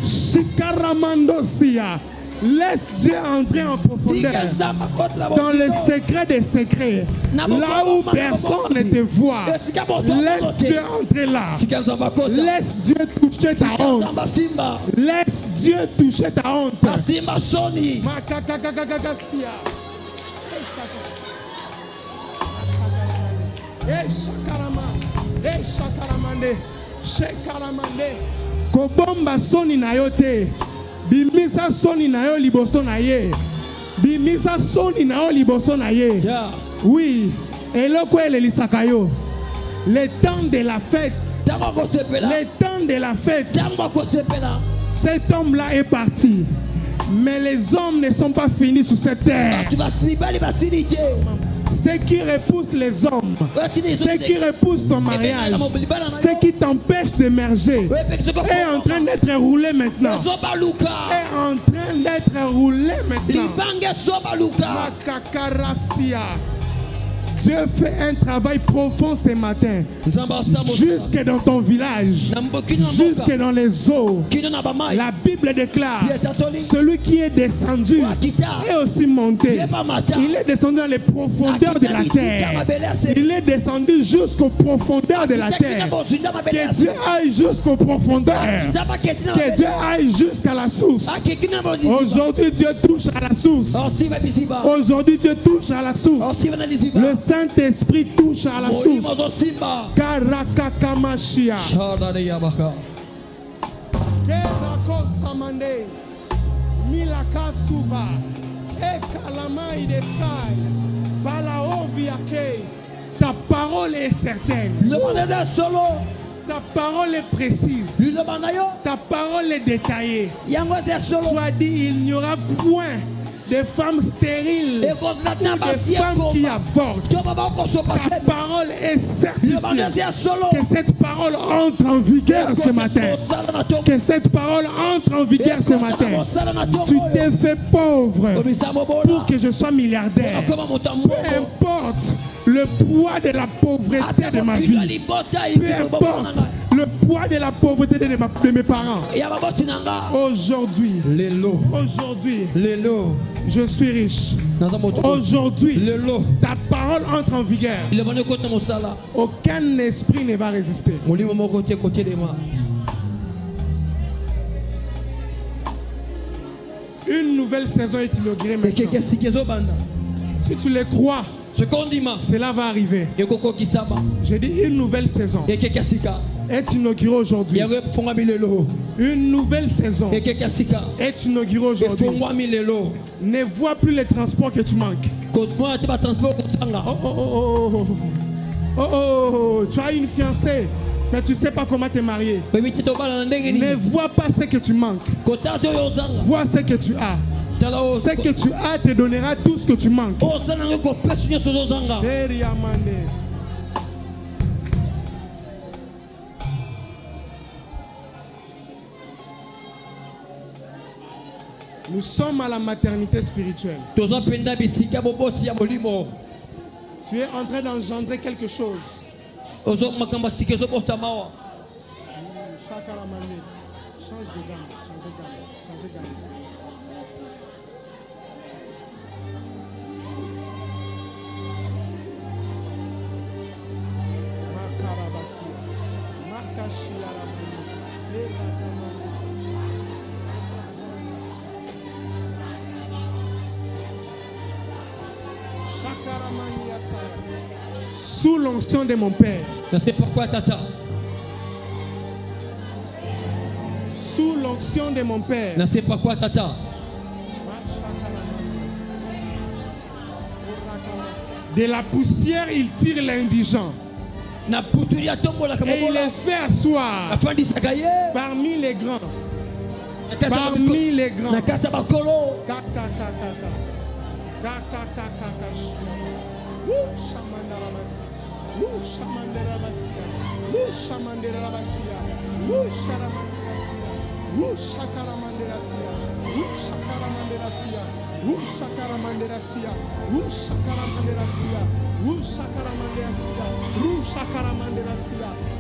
Shikaramandosia. Laisse Dieu entrer en profondeur. Dans le secret des secrets. Là où personne ne te voit. Laisse Dieu entrer là. Laisse Dieu toucher ta honte. Laisse Dieu toucher ta honte. Kobomba soni na yote. Bimisa soni na yo liboso na ye. Bimisa soni na yo liboso na ye. Oui. Eloko elelisaka yo. Le temps de la fête. Le temps de la fête. Cet homme-là est parti. Mais les hommes ne sont pas finis sur cette terre. Ce qui repousse les hommes, ce qui repousse ton mariage, ce qui t'empêche d'émerger, est en train d'être roulé maintenant. Est en train d'être roulé maintenant. Dieu fait un travail profond ce matin. Jusque dans ton village, jusque dans les eaux. La Bible déclare, celui qui est descendu est aussi monté. Il est descendu dans les profondeurs de la terre. Il est descendu jusqu'aux profondeurs de la terre. Que Dieu aille jusqu'aux profondeurs. Que Dieu aille jusqu'à la source. Aujourd'hui, Dieu touche à la source. Aujourd'hui, Dieu touche à la source. Le Saint-Esprit touche à la source. Karakakamashia. Kerako samande. Milaka suva. Ekalama idesai. Balao viake. Ta parole est certaine. Ta parole est précise. Ta parole est détaillée. Tu as dit il n'y aura point des femmes stériles, des femmes qui avortent. Ta parole est certifiée. Que cette parole entre en vigueur ce matin. Que cette parole entre en vigueur ce matin. Tu t'es fait pauvre pour que je sois milliardaire. Peu importe le poids de la pauvreté de ma vie. Peu importe le poids de la pauvreté de mes parents. Aujourd'hui, je suis riche. Aujourd'hui, ta parole entre en vigueur. Aucun esprit ne va résister. Une nouvelle saison est inaugurée maintenant. Si tu le crois, cela va arriver. J'ai dit une nouvelle saison est inaugurée aujourd'hui. Une nouvelle saison est inaugurée aujourd'hui. Ne vois plus les transports que tu manques. Tu as une fiancée, mais tu ne sais pas comment te marier. Ne vois pas ce que tu manques. Vois ce que tu as. Ce que tu as te donnera tout ce que tu manques. Nous sommes à la maternité spirituelle. Tu es en train d'engendrer quelque chose. Change de gamme. Change de gamme. Sous l'onction de mon Père. Na c'est pourquoi tata. Sous l'onction de mon Père. Na c'est pourquoi tata. De la poussière, il tire l'indigent. Na puturi atombola Et il kamobola. les fait asseoir Afandi sakaye. parmi les grands. Na kata Parmi les grands. Na kata bakolo.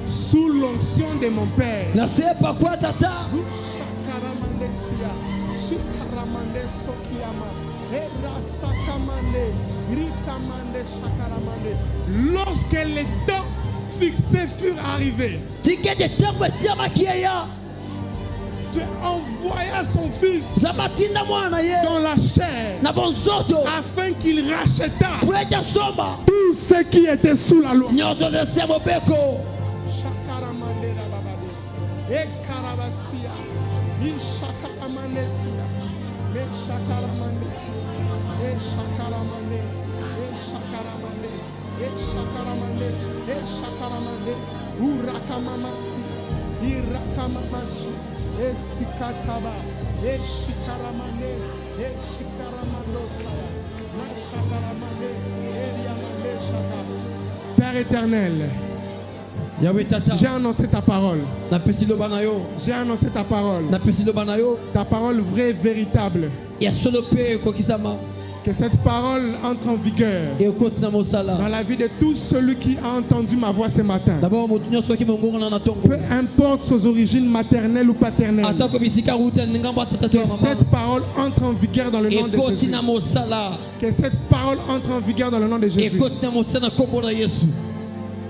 Sous l'onction de mon Père. Na c'est pourquoi tata. Lorsque les temps fixés furent arrivés, Tike de tembo tiama kieya. Dieu envoya son fils Zabatinda mwana ye. dans la chair Na bonzoto. afin qu'il racheta Pweta soma. tous ceux qui étaient sous la loi. Nyozo ze semo beko. Shakaramandera babade. Ekarabasia. Ishakaramandesia. Meshakaramandesia. Eshakaramande. Eshakaramande. Eshakaramande. Eshakaramande. Urakamamasi. Irakamamashi. Esikataba. Eshikaramande. Eshikaramandosaya. Mashakaramande. Eriamande shaka. Père éternel, Yahweh tata. j'ai annoncé ta parole. Na pesilo banayo. J'ai annoncé ta parole. Na pesilo banayo. Ta parole vraie et véritable. Ya solo pe ko kisama. Que cette parole entre en vigueur E konti na dans mosala. la vie de tout celui qui a entendu ma voix ce matin. D'abord motu nyonso ki mongongo na tongo. Peu importe ses origines maternelles ou paternelles. Atako bisika ruta ngambo tata to Que mama. cette parole entre en vigueur dans le nom E de konti Jésus. na mosala. Que cette parole entre en vigueur dans le nom de E Jésus. konti na mosala kombo na Yesu.